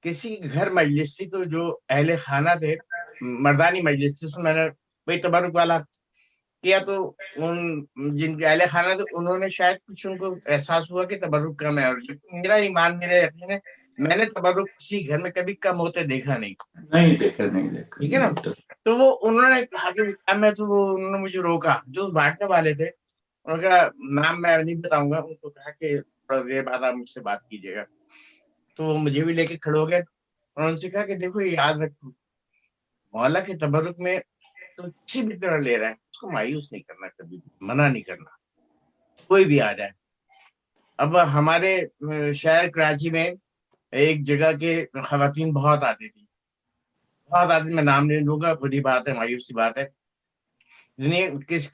کسی گھر مجلس تھی تو جو اہل خانہ تھے، مردانی مجلس تھی، اس میں میں نے وہی تبرک والا کیا، تو ان جن کے اہل خانہ تھے انہوں نے شاید کچھ ان کو احساس ہوا کہ تبرک کم ہے، اور میرا ایمان میرا یقین ہے میں نے تبرک کسی گھر میں کبھی کم ہوتے دیکھا نہیں، دیکھا ٹھیک ہے نا۔ تو وہ انہوں نے کہا کہ میں تو وہ انہوں نے مجھے روکا، جو بانٹنے والے تھے ان کا نام میں نہیں بتاؤں گا، ان کو کہا کہ تھوڑا دیر بعد آپ مجھ سے بات کیجیے گا، تو مجھے بھی لے کے کھڑے ہو گئے، انہوں نے کہا کہ دیکھو یاد رکھو مولا کے تبرک میں تو کسی بھی طرح لے رہا ہے اس کو مایوس نہیں کرنا، کبھی منع نہیں کرنا، کوئی بھی آ جائے۔ اب ہمارے شہر کراچی میں ایک جگہ کے خواتین بہت آتی تھی، بہت آتی، میں نام نہیں لوں گا، بری بات ہے، مایوسی بات ہے،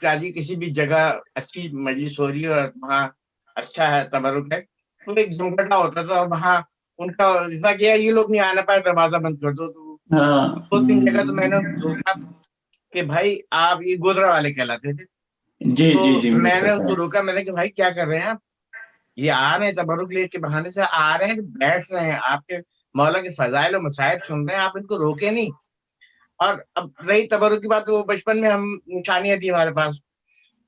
کراچی کسی بھی جگہ اچھی مجلس ہو رہی ہے اور وہاں اچھا ہے تبرک ہے تو ایک جمگٹا ہوتا تھا، اور وہاں ان کا اتنا کیا یہ لوگ نہیں آنا پائے، دروازہ بند کر دو، تو 2-3 جگہ تو میں نے روکا کہ بھائی آپ، یہ گودرا والے کہلاتے تھے، تو میں نے ان کو روکا، میں نے کہ بھائی کیا کر رہے ہیں آپ، یہ آ رہے ہیں تبرک لے کے بہانے سے آ رہے ہیں، بیٹھ رہے ہیں آپ کے مولا کے فضائل و مصائب سن رہے ہیں، آپ ان کو روکے نہیں۔ اور اب رہی تبرک کی بات، وہ بچپن میں ہم نشانیاں تھی ہمارے پاس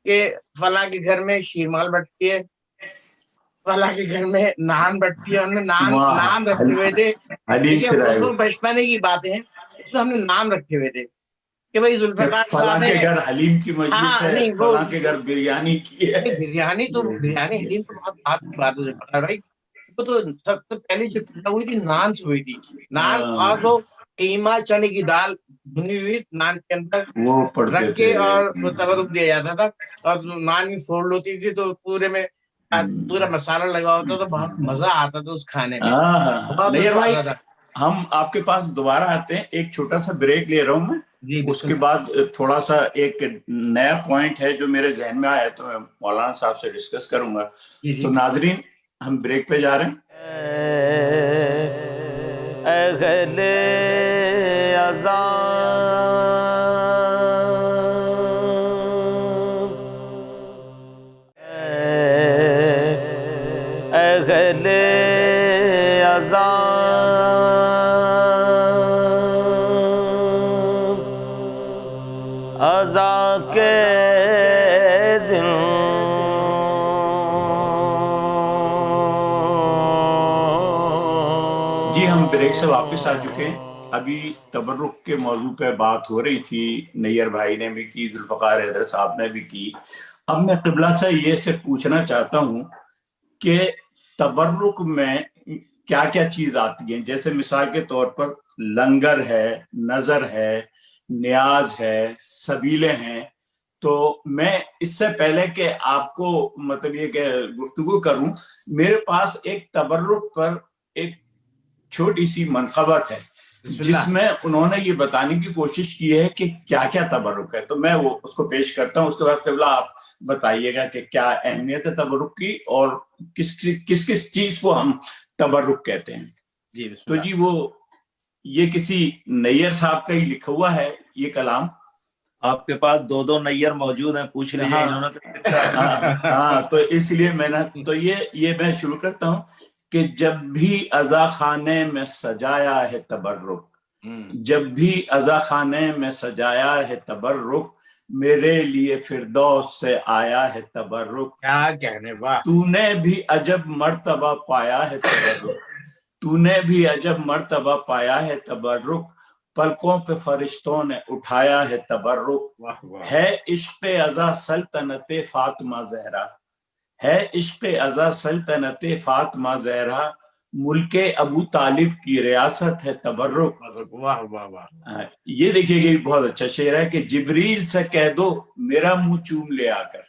کہ فلاں کے گھر میں شیرمال بٹتی ہے، فلاں کے گھر میں نان بٹتی ہے، ہم نے نام رکھے ہوئے تھے، ٹھیک ہے، وہ بچپنے کی باتیں ہیں، اس میں ہم نے نام رکھے ہوئے تھے کہ بھائی ذوالفقار فلاں کے گھر حلیم کی مجلس ہے، نہیں وہ فلاں کے گھر بریانی کی ہے، بریانی حلیم تو بہت بات کی بات ہے ذوالفقار بھائی، وہ تو سب سے پہلی جو ہوئی تھی نان سے ہوئی تھی، نان، اور وہ قیمہ چنے کی دال بھنی ہوئی نان کے اندر وہ رکھ کے اور وہ تبرک دیا جاتا تھا، اور نان کی فولڈ ہوتی تھی تو پورے میں پورا مسالہ لگا ہوتا تھا، بہت مزہ آتا تھا اس کھانے میں، بہت نہیں مزہ بھائی، آتا تھا۔ ہم آپ کے پاس دوبارہ آتے ہیں، ایک چھوٹا سا بریک لے رہا ہوں میں، جی اس کے بعد تھوڑا سا ایک نیا پوائنٹ ہے جو میرے ذہن میں آیا تو میں مولانا صاحب سے ڈسکس کروں گا۔ تو ناظرین ہم بریک پہ جا رہے ہیں۔ اہل عذاب اہل عذاب عذا کے دن جی ہم بریک سے واپس آ چکے ہیں، ابھی تبرک کے موضوع پہ بات ہو رہی تھی، نیئر بھائی نے بھی کی، ذوالفقار حیدر صاحب نے بھی کی۔ اب میں قبلہ سے یہ سے پوچھنا چاہتا ہوں کہ تبرک میں کیا کیا چیز آتی ہیں، جیسے مثال کے طور پر لنگر ہے، نظر ہے، نیاز ہے، سبیلے ہیں۔ تو میں اس سے پہلے کہ آپ کو مطلب یہ کہ گفتگو کروں، میرے پاس ایک تبرک پر ایک چھوٹی سی منقبت ہے جس میں انہوں نے یہ بتانے کی کوشش کی ہے کہ کیا کیا تبرک ہے، تو میں وہ اس کو پیش کرتا ہوں، اس کے بعد قبلہ آپ بتائیے گا کہ کیا اہمیت ہے تبرک کی اور کس کس چیز کو ہم تبرک کہتے ہیں۔ تو جی وہ یہ کسی نیئر صاحب کا ہی لکھا ہوا ہے یہ کلام، آپ کے پاس 2 نیئر موجود ہیں، پوچھ لیجئے انہوں نے۔ ہاں تو اس لیے میں نے تو یہ میں شروع کرتا ہوں کہ جب بھی عزا خانے میں سجایا ہے تبرک، جب بھی عزا خانے میں سجایا ہے تبرک، میرے لیے فردوس سے آیا ہے تبرک، کیا کہنے، واہ، تو نے بھی عجب مرتبہ پایا ہے تبرک، تو نے بھی عجب مرتبہ پایا ہے تبرک، پلکوں پہ فرشتوں نے اٹھایا ہے تبرک، ہے عشق عزا سلطنت فاطمہ زہرا، ہے عشق عزا سلطنت فاطمہ زہرا، ملک ابو طالب کی ریاست ہے تبرک۔ واہ واہ واہ، یہ دیکھیے کہ بہت اچھا شعر ہے کہ جبریل سے کہہ دو میرا منہ چوم لے آ کر،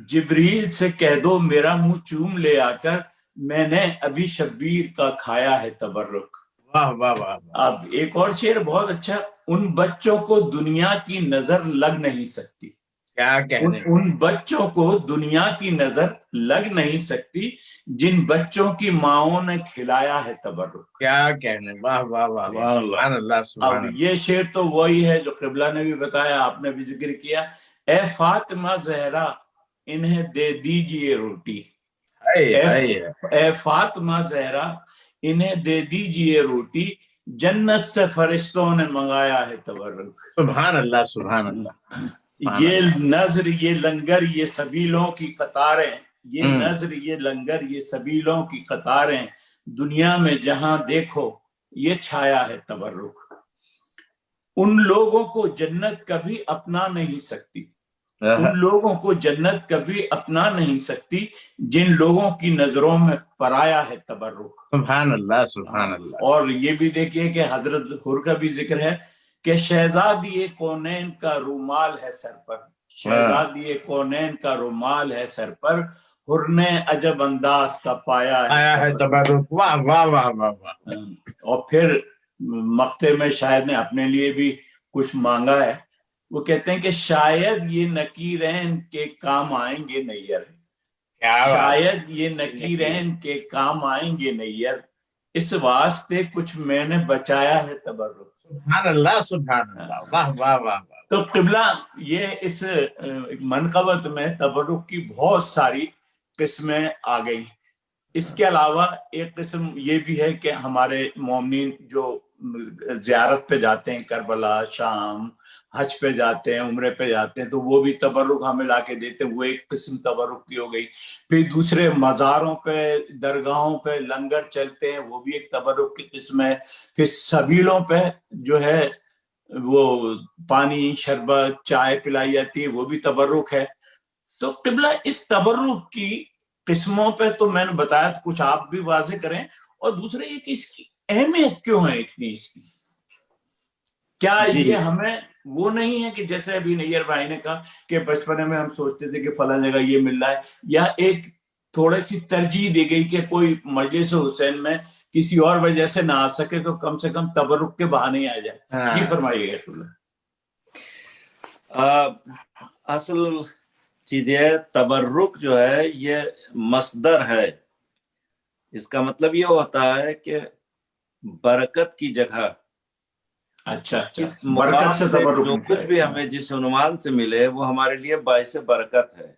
جبریل سے کہہ دو میرا منہ چوم لے آ کر، میں نے ابھی شبیر کا کھایا ہے تبرک۔ واہ واہ واہ، اب ایک اور شعر بہت اچھا ان بچوں کو دنیا کی نظر لگ نہیں سکتی، کیا کہنے، ان بچوں کو دنیا کی نظر لگ نہیں سکتی جن بچوں کی ماؤں نے کھلایا ہے تبرک۔ کیا کہنے، واہ واہ واہ واہ، سبحان اللہ سبحان اب اللہ۔ یہ شعر تو وہی ہے جو قبلہ نے بھی بتایا، آپ نے بھی ذکر کیا، اے فاطمہ زہرا انہیں دے دیجئے روٹی، اے فاطمہ زہرا انہیں دے دیجئے روٹی، جنت سے فرشتوں نے منگایا ہے تبرک۔ سبحان اللہ سبحان اللہ۔ یہ نظر، یہ لنگر، یہ سبیلوں کی قطاریں، یہ نظر، یہ لنگر، یہ سبیلوں کی قطاریں، دنیا میں جہاں دیکھو یہ چھایا ہے تبرک۔ ان لوگوں کو جنت کبھی اپنا نہیں سکتی، ان لوگوں کو جنت کبھی اپنا نہیں سکتی جن لوگوں کی نظروں میں پرایا ہے تبرک۔ سبحان اللہ سبحان اللہ۔ اور یہ بھی دیکھیے کہ حضرت ظہور کا بھی ذکر ہے کہ شہزادی کونین کا رومال ہے سر پر، شہزادی کونین کا رومال ہے سر پر، حر نے عجب انداز کا پایا ہے تبرک۔ واہ واہ واہ واہ واہ۔ اور پھر مقطع میں شاعر نے اپنے لیے بھی کچھ مانگا ہے، وہ کہتے ہیں کہ شاید یہ نکیرین کے کام آئیں گے نیر، شاید یہ نکیرین کے کام آئیں گے نیر، اس واسطے کچھ میں نے بچایا ہے تبرک۔ سبحان اللہ سبحان اللہ، واہ واہ واہ واہ۔ تو قبلہ یہ اس منقبت میں تبرک کی بہت ساری قسمیں آ گئی۔ اس کے علاوہ ایک قسم یہ بھی ہے کہ ہمارے مومنین جو زیارت پہ جاتے ہیں، کربلا، شام، حج پہ جاتے ہیں، عمرے پہ جاتے ہیں، تو وہ بھی تبرک ہمیں لا کے دیتے ہیں، وہ ایک قسم تبرک کی ہو گئی۔ پھر دوسرے مزاروں پہ، درگاہوں پہ لنگر چلتے ہیں، وہ بھی ایک تبرک کی قسم ہے۔ پھر سبیلوں پہ جو ہے وہ پانی، شربت، چائے پلائی جاتی ہے، وہ بھی تبرک ہے۔ تو قبلہ اس تبرک کی قسموں پہ تو میں نے بتایا، کچھ آپ بھی واضح کریں، اور دوسرے یہ کہ اس کی اہمیت کیوں ہے اتنی، اس کی کیا یہ ہمیں وہ نہیں ہے کہ جیسے ابھی نیر بھائی نے کہا کہ بچپنے میں ہم سوچتے تھے کہ فلاں جگہ یہ مل رہا ہے، یا ایک تھوڑی سی ترجیح دی گئی کہ کوئی مجلس حسین میں کسی اور وجہ سے نہ آ سکے تو کم سے کم تبرک کے بہانے ہی آ جائے۔ یہ فرمائیے گا۔ اصل چیز یہ تبرک جو ہے یہ مصدر ہے، اس کا مطلب یہ ہوتا ہے کہ برکت کی جگہ۔ اچھا، اس مقام سے جو کچھ بھی ہمیں جس عنوان سے ملے وہ ہمارے لیے باعث برکت ہے۔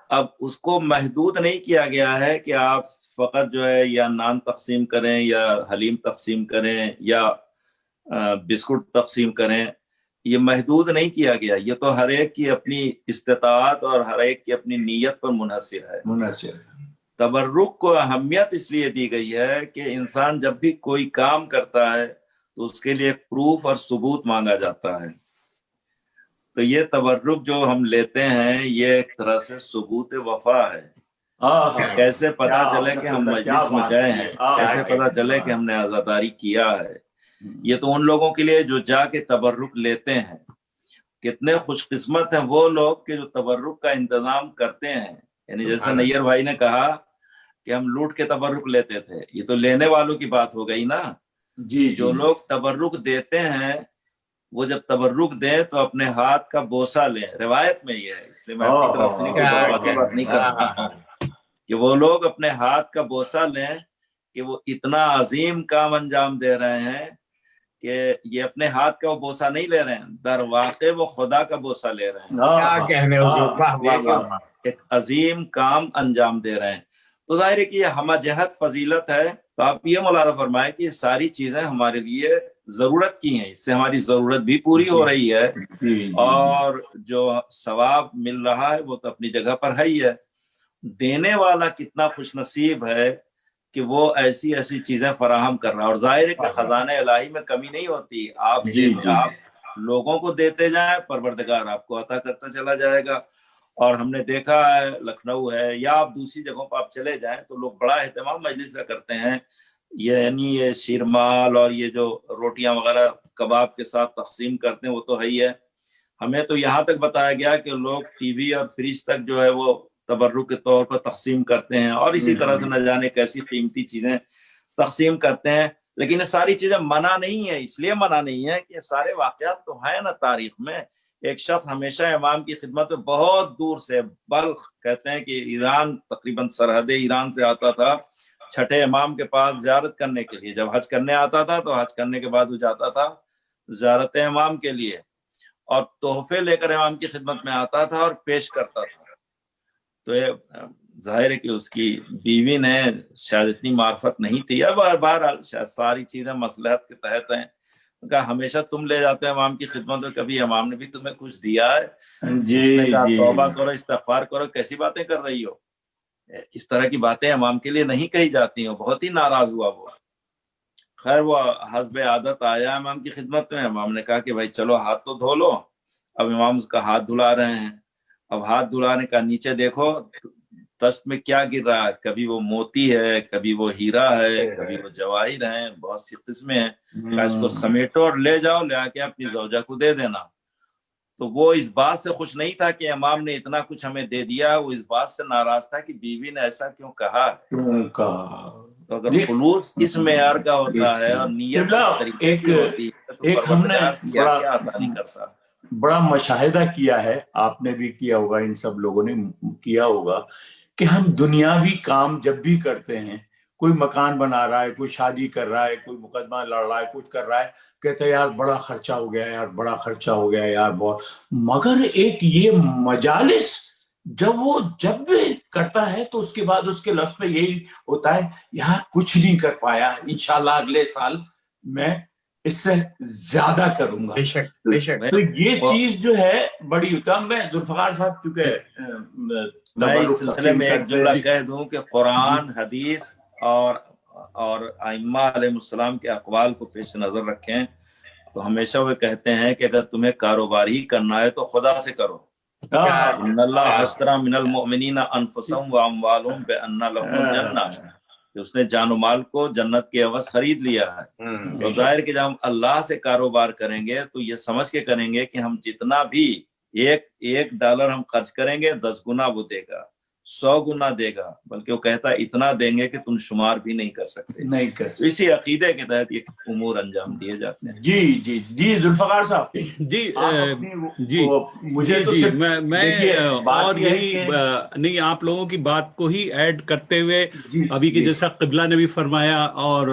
اب اس کو محدود نہیں کیا گیا ہے کہ آپ فقط جو ہے یا نان تقسیم کریں یا حلیم تقسیم کریں یا بسکٹ تقسیم کریں، یہ محدود نہیں کیا گیا، یہ تو ہر ایک کی اپنی استطاعت اور ہر ایک کی اپنی نیت پر منحصر ہے۔ تبرک کو اہمیت اس لیے دی گئی ہے کہ انسان جب بھی کوئی کام کرتا ہے تو اس کے لیے ایک پروف اور ثبوت مانگا جاتا ہے۔ تو یہ تبرک جو ہم لیتے ہیں یہ ایک طرح سے ثبوت وفا ہے۔ کیسے پتہ چلے کہ ہم مجلس میں گئے ہیں، کیسے پتہ چلے کہ ہم نے عزاداری کیا ہے۔ یہ تو ان لوگوں کے لیے جو جا کے تبرک لیتے ہیں۔ کتنے خوش قسمت ہیں وہ لوگ کہ جو تبرک کا انتظام کرتے ہیں۔ یعنی جیسے نیر بھائی نے کہا کہ ہم لوٹ کے تبرک لیتے تھے، یہ تو لینے والوں کی بات ہو گئی نا۔ جو لوگ تبرک دیتے ہیں وہ جب تبرک دیں تو اپنے ہاتھ کا بوسہ لیں، روایت میں یہ ہے، اس لیے میں اپنی طرف سے نہیں کر رہا ہوں کہ وہ لوگ اپنے ہاتھ کا بوسہ لیں کہ وہ اتنا عظیم کام انجام دے رہے ہیں کہ یہ اپنے ہاتھ کا وہ بوسہ نہیں لے رہے ہیں، در واقع وہ خدا کا بوسہ لے رہے ہیں۔ کیا کہنے، ایک عظیم کام انجام دے رہے ہیں۔ تو ظاہر ہے کہ یہ ہمہ جہت فضیلت ہے۔ تو آپ یہ مولانا فرمائیں کہ یہ ساری چیزیں ہمارے لیے ضرورت کی ہیں، اس سے ہماری ضرورت بھی پوری ہو رہی ہے، اور جو ثواب مل رہا ہے وہ تو اپنی جگہ پر ہے ہی ہے۔ دینے والا کتنا خوش نصیب ہے کہ وہ ایسی ایسی چیزیں فراہم کر رہا ہے۔ اور ظاہر ہے کہ خزانہ الہی میں کمی نہیں ہوتی، آپ لوگوں کو دیتے جائیں، پروردگار آپ کو عطا کرتا چلا جائے گا۔ اور ہم نے دیکھا ہے لکھنؤ ہے یا آپ دوسری جگہوں پر آپ چلے جائیں تو لوگ بڑا اہتمام مجلس کا کرتے ہیں، یعنی یہ شیرمال اور یہ جو روٹیاں وغیرہ کباب کے ساتھ تقسیم کرتے ہیں وہ تو ہے ہی ہے۔ ہمیں تو یہاں تک بتایا گیا کہ لوگ ٹی وی اور فریج تک جو ہے وہ تبرک کے طور پر تقسیم کرتے ہیں، اور اسی طرح سے نہ جانے کیسی قیمتی چیزیں تقسیم کرتے ہیں۔ لیکن یہ ساری چیزیں منع نہیں ہے، اس لیے منع نہیں ہے کہ یہ سارے واقعات تو ہیں نا تاریخ میں. ایک شخص ہمیشہ امام کی خدمت میں بہت دور سے، بلخ کہتے ہیں کہ ایران، تقریباً سرحد ایران سے آتا تھا چھٹے امام کے پاس زیارت کرنے کے لیے. جب حج کرنے آتا تھا تو حج کرنے کے بعد وہ جاتا تھا زیارت امام کے لیے، اور تحفے لے کر امام کی خدمت میں آتا تھا اور پیش کرتا تھا. تو یہ ظاہر ہے کہ اس کی بیوی نے شاید اتنی معرفت نہیں تھی، اب بہرحال شاید ساری چیزیں مصلحت کے تحت ہیں. کہا ہمیشہ تم لے جاتے ہیں امام کی خدمت میں، کبھی امام نے بھی تمہیں کچھ دیا ہے؟ اس نے کہا توبہ کرو، استغفار کرو، کیسی باتیں کر رہی ہو، اس طرح کی باتیں امام کے لیے نہیں کہی جاتی ہیں. بہت ہی ناراض ہوا وہ. خیر وہ حسب عادت آیا امام کی خدمت میں. امام نے کہا کہ بھائی چلو ہاتھ تو دھو لو. اب امام اس کا ہاتھ دھلا رہے ہیں. اب ہاتھ دھلانے کا نیچے دیکھو دست میں کیا گر رہا ہے، کبھی وہ موتی ہے، کبھی وہ ہیرا ہے، کبھی وہ جواہر ہیں، بہت سی قسمیں ہیں. کہ اس کو سمیٹو اور لے جاؤ، لے آ کے اپنی زوجہ کو دے دینا. تو وہ اس بات سے خوش نہیں تھا کہ امام نے اتنا کچھ ہمیں دے دیا، وہ اس بات سے ناراض تھا کہ بیوی نے ایسا کیوں کہا ہے. تو اگر خلوص اس معیار کا ہوتا ہے اور نیت اس طریقے کی ہوتی ہے تو پروردگار کیا آسانی کرتا. بڑا مشاہدہ کیا ہے، آپ نے بھی کیا ہوگا، ان سب لوگوں نے کیا ہوگا، کہ ہم دنیاوی کام جب بھی کرتے ہیں، کوئی مکان بنا رہا ہے، کوئی شادی کر رہا ہے، کوئی مقدمہ لڑ رہا ہے، کچھ کر رہا ہے، کہتے ہیں یار بڑا خرچہ ہو گیا یار، بڑا خرچہ ہو گیا یار بہت. مگر ایک یہ مجالس جب بھی کرتا ہے تو اس کے بعد اس کے لفظ میں یہی ہوتا ہے یار کچھ نہیں کر پایا، انشاءاللہ اگلے سال میں اس سے زیادہ کروں گا. تو یہ چیز جو ہے بڑی اتم. میں ذوالفقار صاحب چونکہ میں اس سلسلے میں ایک جملہ کہہ دوں کہ قرآن، حدیث اور ائمہ علیہ السلام کے اقوال کو پیش نظر رکھیں تو ہمیشہ وہ کہتے ہیں کہ اگر تمہیں کاروباری کرنا ہے تو خدا سے کرو. ان اللہ اشتری من المؤمنین انفسهم واموالهم بان لهم الجنہ، کہ اس نے جان و مال کو جنت کے عوض خرید لیا ہے. تو ظاہر کہ جب ہم اللہ سے کاروبار کریں گے تو یہ سمجھ کے کریں گے کہ ہم جتنا بھی ایک ڈالر ہم خرچ کریں گے 10 گنا وہ دے گا، 100 گنا دے گا، بلکہ وہ کہتا ہے اتنا دیں گے کہ تم شمار بھی نہیں کر سکتے. اسی عقیدے کے تحت یہ امور انجام دیے جاتے ہیں. جی ذوالفقار صاحب. جی میں اور یہی نہیں، آپ لوگوں کی بات کو ہی ایڈ کرتے ہوئے ابھی کہ جیسا قبلہ نے بھی فرمایا اور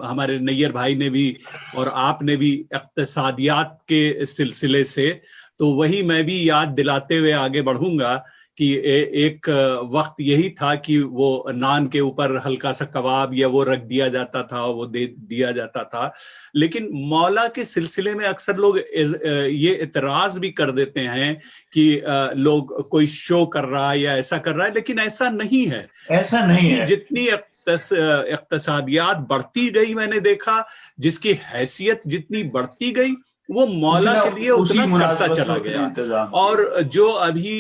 ہمارے نیر بھائی نے بھی اور آپ نے بھی اقتصادیات کے سلسلے سے، تو وہی میں بھی یاد دلاتے ہوئے آگے بڑھوں گا کہ ایک وقت یہی تھا کہ وہ نان کے اوپر ہلکا سا کباب یا وہ رکھ دیا جاتا تھا، وہ دے دیا جاتا تھا. لیکن مولا کے سلسلے میں اکثر لوگ یہ اعتراض بھی کر دیتے ہیں کہ لوگ کوئی شو کر رہا ہے یا ایسا کر رہا ہے، لیکن ایسا نہیں ہے. ایسا نہیں ہے. جتنی اقتصادیات بڑھتی گئی، میں نے دیکھا جس کی حیثیت جتنی بڑھتی گئی وہ مولا کے لیے اتنا کرتا چلا گیا. اور جو ابھی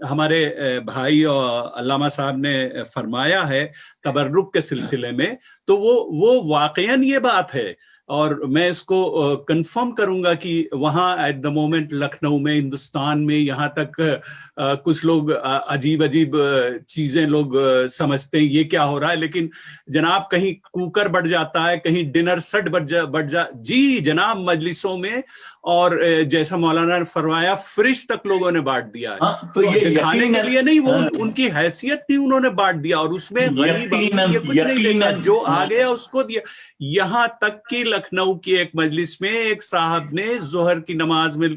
ہمارے بھائی اور علامہ صاحب نے فرمایا ہے تبرک کے سلسلے میں، تو وہ واقعاً یہ بات ہے. اور میں اس کو کنفرم کروں گا کہ وہاں ایٹ دا مومنٹ لکھنؤ میں، ہندوستان میں، یہاں تک کچھ لوگ عجیب چیزیں لوگ سمجھتے ہیں یہ کیا ہو رہا ہے. لیکن جناب کہیں کوکر بڑھ جاتا ہے، کہیں ڈنر سیٹ بڑھ جی جناب مجلسوں میں، اور جیسا مولانا نے فرمایا فریج تک لوگوں نے بانٹ دیا ہے. تو دکھانے کے لیے نہیں، وہ ان کی حیثیت تھی، انہوں نے بانٹ دیا، اور اس میں غریب یہ کچھ نہیں دیکھا، جو آ گیا اس کو دیا. یہاں تک کہ لکھنؤ کی ایک مجلس میں ایک صاحب نے ظہر کی نماز میں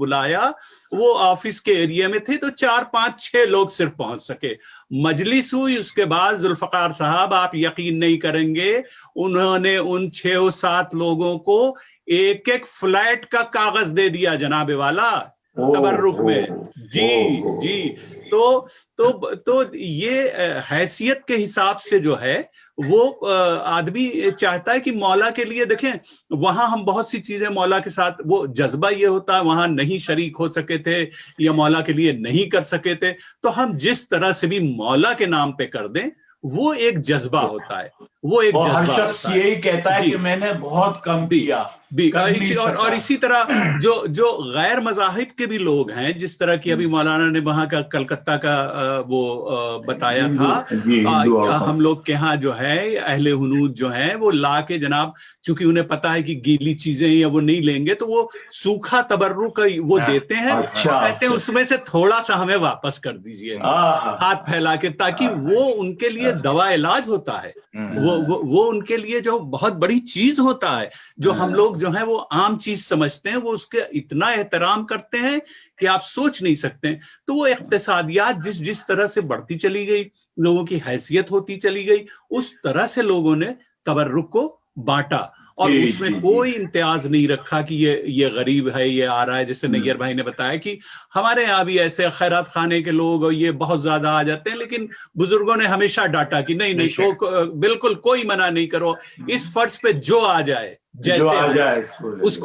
بلایا، وہ آفس کے ایریا میں تھے تو 4 5 6 لوگ صرف پہنچ سکے. مجلس ہوئی، اس کے بعد ذوالفقار صاحب آپ یقین نہیں کریں گے، انہوں نے ان 6 7 لوگوں کو ایک فلیٹ کا کاغذ دے دیا جناب والا تبرک میں. جی تو یہ حیثیت کے حساب سے جو ہے وہ آدمی چاہتا ہے کہ مولا کے لیے، دیکھیں وہاں ہم بہت سی چیزیں مولا کے ساتھ، وہ جذبہ یہ ہوتا ہے وہاں نہیں شریک ہو سکے تھے یا مولا کے لیے نہیں کر سکے تھے، تو ہم جس طرح سے بھی مولا کے نام پہ کر دیں وہ ایک جذبہ ہوتا ہے، وہ ایک جذبہ. ہر شخص یہی کہتا ہے کہ میں نے بہت کم دیا، اور اسی طرح جو غیر مذاہب کے بھی لوگ ہیں، جس طرح کی ابھی مولانا نے وہاں کا کلکتہ کا وہ بتایا تھا، ہم لوگ کے ہاں جو ہے اہل ہنود جو ہیں وہ لا کے جناب، چونکہ انہیں پتا ہے کہ گیلی چیزیں یا وہ نہیں لیں گے تو وہ سوکھا تبرک وہ دیتے ہیں، کہتے ہیں اس میں سے تھوڑا سا ہمیں واپس کر دیجئے ہاتھ پھیلا کے، تاکہ وہ ان کے لیے دوا علاج ہوتا ہے، وہ ان کے لیے جو بہت بڑی چیز ہوتا ہے، جو ہم لوگ جو ہیں وہ عام چیز سمجھتے ہیں، وہ اس کے اتنا احترام کرتے ہیں کہ آپ سوچ نہیں سکتے۔ تو وہ اقتصادیات جس طرح سے بڑھتی چلی گئی، لوگوں کی حیثیت ہوتی چلی گئی، اس طرح سے لوگوں نے تبرک کو بانٹا، اور اس میں کوئی امتیاز نہیں رکھا کہ یہ غریب ہے، یہ آ رہا ہے۔ جیسے نیر بھائی نے بتایا کہ ہمارے یہاں بھی ایسے خیرات خانے کے لوگ یہ بہت زیادہ آ جاتے ہیں، لیکن بزرگوں نے ہمیشہ ڈانٹا کہ نہیں، بالکل کوئی منع نہیں کرو، اس فرض پہ جو آ جائے، جیسے اس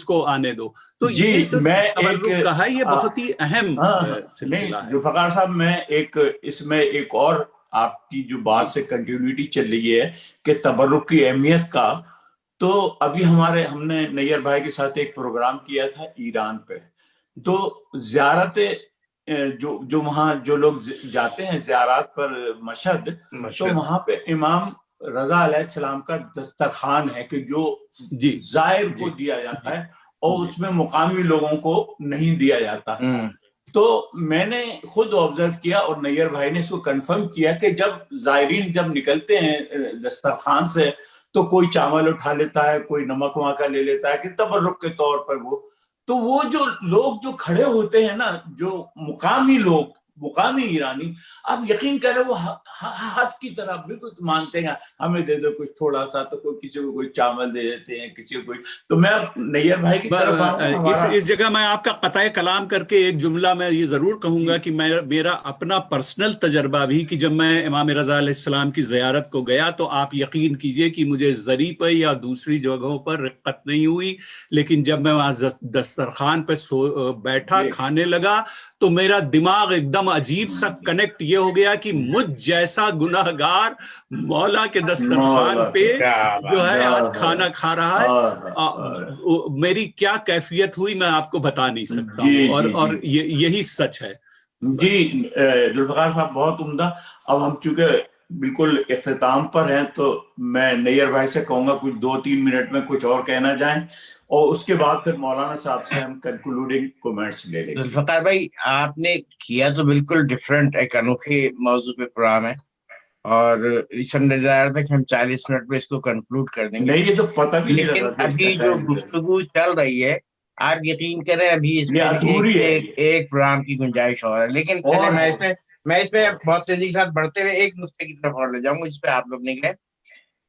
کو آنے دو۔ تو یہ تو تبرک کا ہے، یہ بہت ہی اہم سلسلہ ہے۔ ذوالفقار صاحب، میں اس میں ایک اور آپ کی جو بات سے کنٹینیوٹی چل رہی ہے کہ تبرک کی اہمیت کا، تو ابھی ہم نے نیر بھائی کے ساتھ ایک پروگرام کیا تھا ایران پہ، تو زیارت جو وہاں جو لوگ جاتے ہیں زیارات پر مشہد، تو وہاں پہ امام رضا علیہ السلام کا دسترخوان ہے کہ جو زائر کو دیا جاتا ہے، اور اس میں مقامی لوگوں کو نہیں دیا جاتا۔ تو میں نے خود آبزرو کیا، اور نیر بھائی نے اس کو کنفرم کیا کہ جب زائرین نکلتے ہیں دسترخوان سے تو کوئی چاول اٹھا لیتا ہے، کوئی نمک وہاں کا لے لیتا ہے کہ تبرک کے طور پر وہ جو لوگ جو کھڑے ہوتے ہیں نا، جو مقامی لوگ، مقامی ایرانی، آپ یقین کریں وہ ہاتھ کی طرح بالکل مانتے ہیں، ہمیں دے دو کچھ تھوڑا سا، تو کوئی کسی کو کوئی چاول دے دیتے ہیں، کسی کو کوئی۔ تو میں نیر بھائی کی طرف اس جگہ میں آپ کا قطع کلام کر کے ایک جملہ میں یہ ضرور کہوں گا کہ میرا اپنا پرسنل تجربہ بھی، کہ جب میں امام رضا علیہ السلام کی زیارت کو گیا تو آپ یقین کیجئے کہ مجھے زری پہ یا دوسری جگہوں پر رقت نہیں ہوئی، لیکن جب میں وہاں دسترخوان پہ بیٹھا کھانے لگا تو میرا دماغ ایک دم عجیب سا کنیکٹ یہ ہو گیا کہ مجھ جیسا گناہگار مولا کے دسترخوان پہ جو ہے آج کھانا کھا رہا ہے، میری کیا کیفیت ہوئی میں آپ کو بتا نہیں سکتا ہوں، اور یہی سچ ہے۔ جی ذوالفقار صاحب، بہت عمدہ۔ اب ہم چونکہ بالکل اختتام پر ہیں، تو میں نیر بھائی سے کہوں گا کچھ 2-3 منٹ میں کچھ اور کہنا جائیں، اور اس کے بعد پھر مولانا صاحب سے ہم کنکلوڈنگ کومنٹس لے لیں گے۔ ذوالفقار بھائی، آپ نے کیا تو بالکل ڈفرینٹ ایک انوکھے موضوع پہ پروگرام ہے، اور ہم نے ظاہر تھا کہ ہم 40 منٹ میں اس کو کنکلوڈ کر دیں گے، نہیں یہ تو پتہ بھی نہیں لیکن لگا۔ ابھی جو گفتگو چل رہی ہے، آپ یقین کریں ابھی اس میں ایک پروگرام کی گنجائش اور ہے، لیکن پہلے میں اس میں بہت تیزی کے ساتھ بڑھتے ہوئے ایک نقطے کی طرف اور لے جاؤں گا جس پہ آپ لوگ نہیں گئے،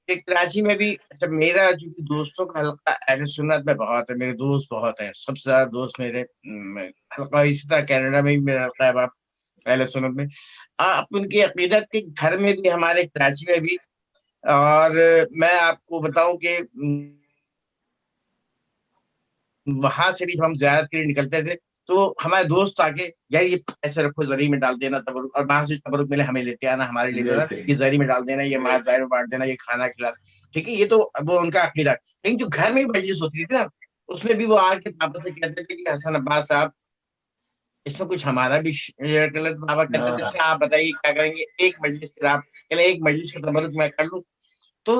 کہ کراچی میں بھی میرا جو دوستوں کا حلقہ اہل سنت میں بہت ہے، میرے دوست بہت ہیں، سب سے زیادہ دوست میرے حلقہ، اسی طرح کینیڈا میں بھی میرا حلقہ ہے اہل سنت میں، آپ ان کی عقیدت کے گھر میں بھی، ہمارے کراچی میں بھی، اور میں آپ کو بتاؤں کہ وہاں سے بھی ہم زیارت کے لیے نکلتے تھے تو ہمارے دوست آگے، یار یہ ایسے رکھو، زری میں ڈال دینا تبرک، اور وہاں سے تبرک ملے ہمیں لیتے آنا، ہمارے لیے یہ زری میں ڈال دینا، یہ ماں زائر میں بانٹ دینا، یہ کھانا کھلا، ٹھیک ہے، یہ تو وہ ان کا عقیدہ۔ لیکن جو گھر میں مجلس ہوتی تھی نا، اس میں بھی وہ آ کے پاپا سے کہتے تھے کہ حسن عباس صاحب اس میں کچھ ہمارا بھی بابا کہتے تھے آپ بتائیے کیا کریں گے، ایک مجلس کے آپ ایک مجلس کا تبرک میں کر لوں۔ تو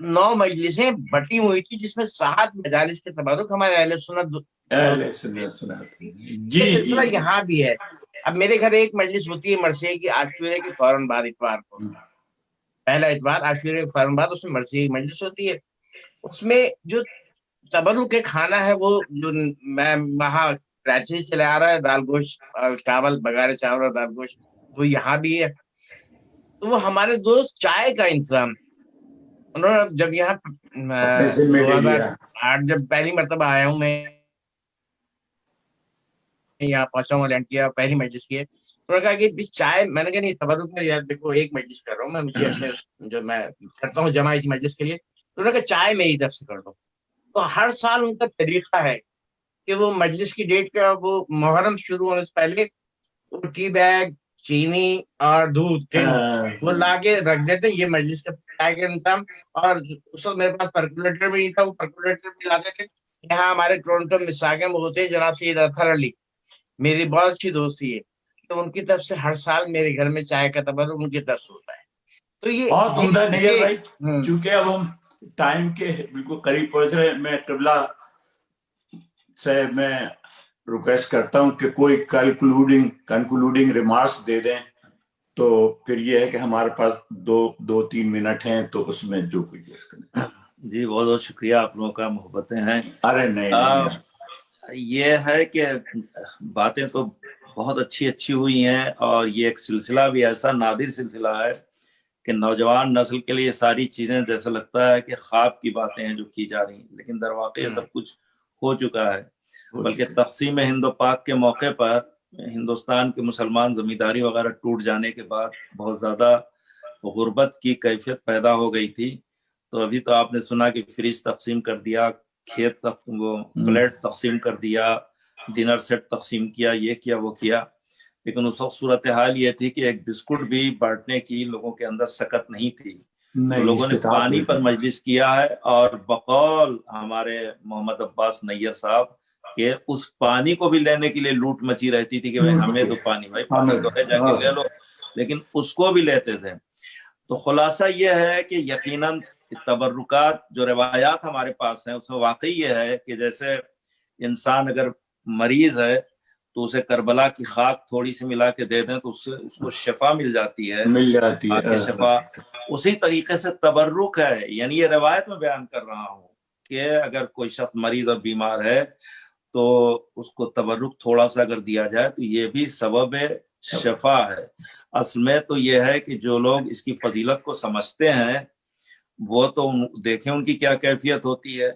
9 مجلسیں بٹی ہوئی تھی، جس میں 7 مجالس کے تبرک ہمارے اہل سنت یہ سلسلہ یہاں بھی ہے۔ اب میرے گھر ایک مجلس ہوتی ہے مرثیے کی عاشورے کے فوراً بعد اتوار کو، پہلا اتوار عاشورے کے فوراً بعد اس میں مرثیے کی مجلس ہوتی ہے، اس میں جو تبرک کے کھانا ہے وہ جو میں وہاں کراچی سے چلے آ رہا ہے، دال گوشت اور چاول، بغیر چاول اور دال گوشت، وہ یہاں بھی ہے۔ تو وہ ہمارے دوست چائے کا انتظام، انہوں نے جب یہاں 2008 جب پہلی مرتبہ آیا ہوں میں یہاں پہنچا ہوں، لینڈ کیا، پہلی مجلس کی ہے، انہوں نے کہا کہ چائے، میں نے کہا نہیں تبرک میں یار دیکھو ایک مجلس کر رہا ہوں میں، مجھے اپنے جو میں کرتا ہوں جمع اسی مجلس کے لیے، انہوں نے کہا چائے میری طرف سے کر دو۔ تو ہر سال ان کا طریقہ ہے کہ وہ مجلس کی ڈیٹ کا، وہ محرم شروع ہونے سے پہلے وہ ٹی بیگ، چینی اور دودھ وہ لا کے رکھ دیتے، یہ مجلس کے چائے کا انتظام. اور اس وقت میرے پاس پرکولیٹر بھی نہیں تھا، وہ پرکولیٹر بھی لاتے تھے. یہاں ہمارے ٹورنٹو مساگے میں ہوتے جناب سید اطہر علی، میری بہت اچھی دوستی ہے، تو ان کی طرف سے ہر سال میرے گھر میں چائے کا تبرک ان کی طرف سے ہوتا ہے. تو یہ بہت عمدہ نہیں بھائی. ہوں. چونکہ اب ہم ٹائم کے بالکل قریب پہنچ رہے ہیں، میں قبلہ سے میں ریکویسٹ کرتا ہوں کہ کوئی کنکلوڈنگ ریمارکس دے دیں، تو پھر یہ ہے کہ ہمارے پاس 2-3 منٹ ہیں، تو اس میں جو کچھ کریں. جی بہت بہت شکریہ، آپ لوگوں کا محبتیں ہیں. ارے نہیں یہ ہے کہ باتیں تو بہت اچھی ہوئی ہیں، اور یہ ایک سلسلہ بھی ایسا نادر سلسلہ ہے کہ نوجوان نسل کے لیے ساری چیزیں جیسا لگتا ہے کہ خواب کی باتیں ہیں جو کی جا رہی ہیں، لیکن در واقع سب کچھ ہو چکا ہے. بلکہ تقسیم ہند و پاک کے موقع پر ہندوستان کے مسلمان زمینداری وغیرہ ٹوٹ جانے کے بعد بہت زیادہ غربت کی کیفیت پیدا ہو گئی تھی. تو ابھی تو آپ نے سنا کہ فریج تقسیم کر دیا، کھیت وہ فلیٹ تقسیم کر دیا، ڈنر سیٹ تقسیم کیا، یہ کیا وہ کیا. لیکن اس وقت صورتحال یہ تھی کہ ایک بسکٹ بھی بانٹنے کی لوگوں کے اندر سکت نہیں تھی. تو لوگوں نے پانی پر مجلس کیا ہے، اور بقول ہمارے محمد عباس نیر صاحب کہ اس پانی کو بھی لینے کے لیے لوٹ مچی رہتی تھی کہ ہمیں تو پانی، بھائی پانی تو ہے، جا کے لے لو، لیکن اس کو بھی لیتے تھے. تو خلاصہ یہ ہے کہ یقیناً تبرکات جو روایات ہمارے پاس ہیں اس میں واقعی یہ ہے کہ جیسے انسان اگر مریض ہے تو اسے کربلا کی خاک تھوڑی سی ملا کے دے دیں تو اس کو شفا مل جاتی ہے شفا. اسی طریقے سے تبرک ہے، یعنی یہ روایت میں بیان کر رہا ہوں کہ اگر کوئی شخص مریض اور بیمار ہے تو اس کو تبرک تھوڑا سا اگر دیا جائے تو یہ بھی سبب شفا ہے. اصل میں تو یہ ہے کہ جو لوگ اس کی فضیلت کو سمجھتے ہیں وہ تو دیکھیں ان کی کیا کیفیت ہوتی ہے.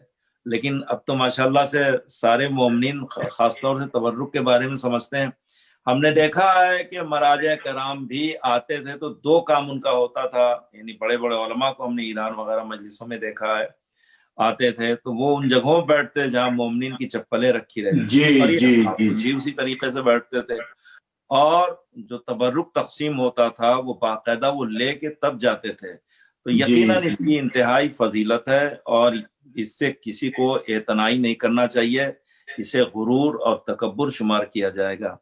لیکن اب تو ماشاءاللہ سے سارے مومنین خاص طور سے تبرک کے بارے میں سمجھتے ہیں. ہم نے دیکھا ہے کہ مراجع کرام بھی آتے تھے تو 2 کام ان کا ہوتا تھا، یعنی بڑے بڑے علماء کو ہم نے ایران وغیرہ مجلسوں میں دیکھا ہے، آتے تھے تو وہ ان جگہوں بیٹھتے جہاں مومنین کی چپلیں رکھی رہتی، جی اسی طریقے سے بیٹھتے تھے. اور جو تبرک تقسیم ہوتا تھا وہ باقاعدہ وہ لے کے تب جاتے تھے. تو یقیناً اس کی انتہائی فضیلت ہے، اور اس سے کسی کو اعتنائی نہیں کرنا چاہیے، اسے غرور اور تکبر شمار کیا جائے گا.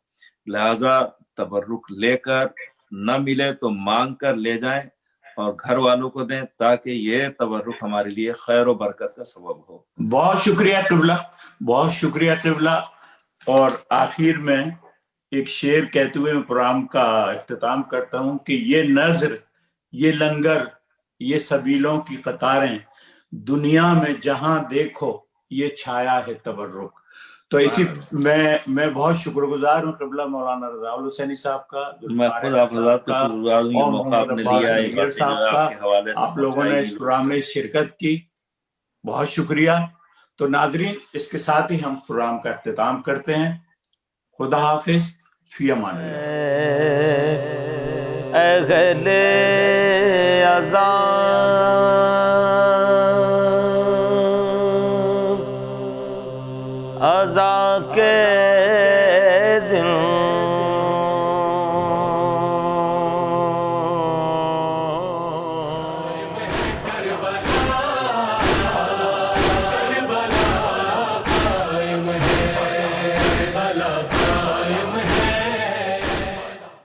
لہذا تبرک لے کر، نہ ملے تو مانگ کر لے جائیں اور گھر والوں کو دیں، تاکہ یہ تبرک ہمارے لیے خیر و برکت کا سبب ہو. بہت شکریہ قبلہ، بہت شکریہ قبلہ. اور آخر میں ایک شعر کہتے ہوئے میں پروگرام کا اختتام کرتا ہوں کہ یہ نظر، یہ لنگر، یہ سبیلوں کی قطاریں، دنیا میں جہاں دیکھو یہ چھایا ہے تبرک. تو اسی میں بہت شکر گزار ہوں قبلہ مولانا رضا الحسینی صاحب کا، میں خود آپ حضرات کا شکر گزار ہوں، یہ موقع آپ نے دیا ہے صاحب کا. آپ لوگوں نے اس پروگرام میں شرکت کی، بہت شکریہ. تو ناظرین اس کے ساتھ ہی ہم پروگرام کا اختتام کرتے ہیں. خدا حافظ، فی امان اللہ. اہل اذان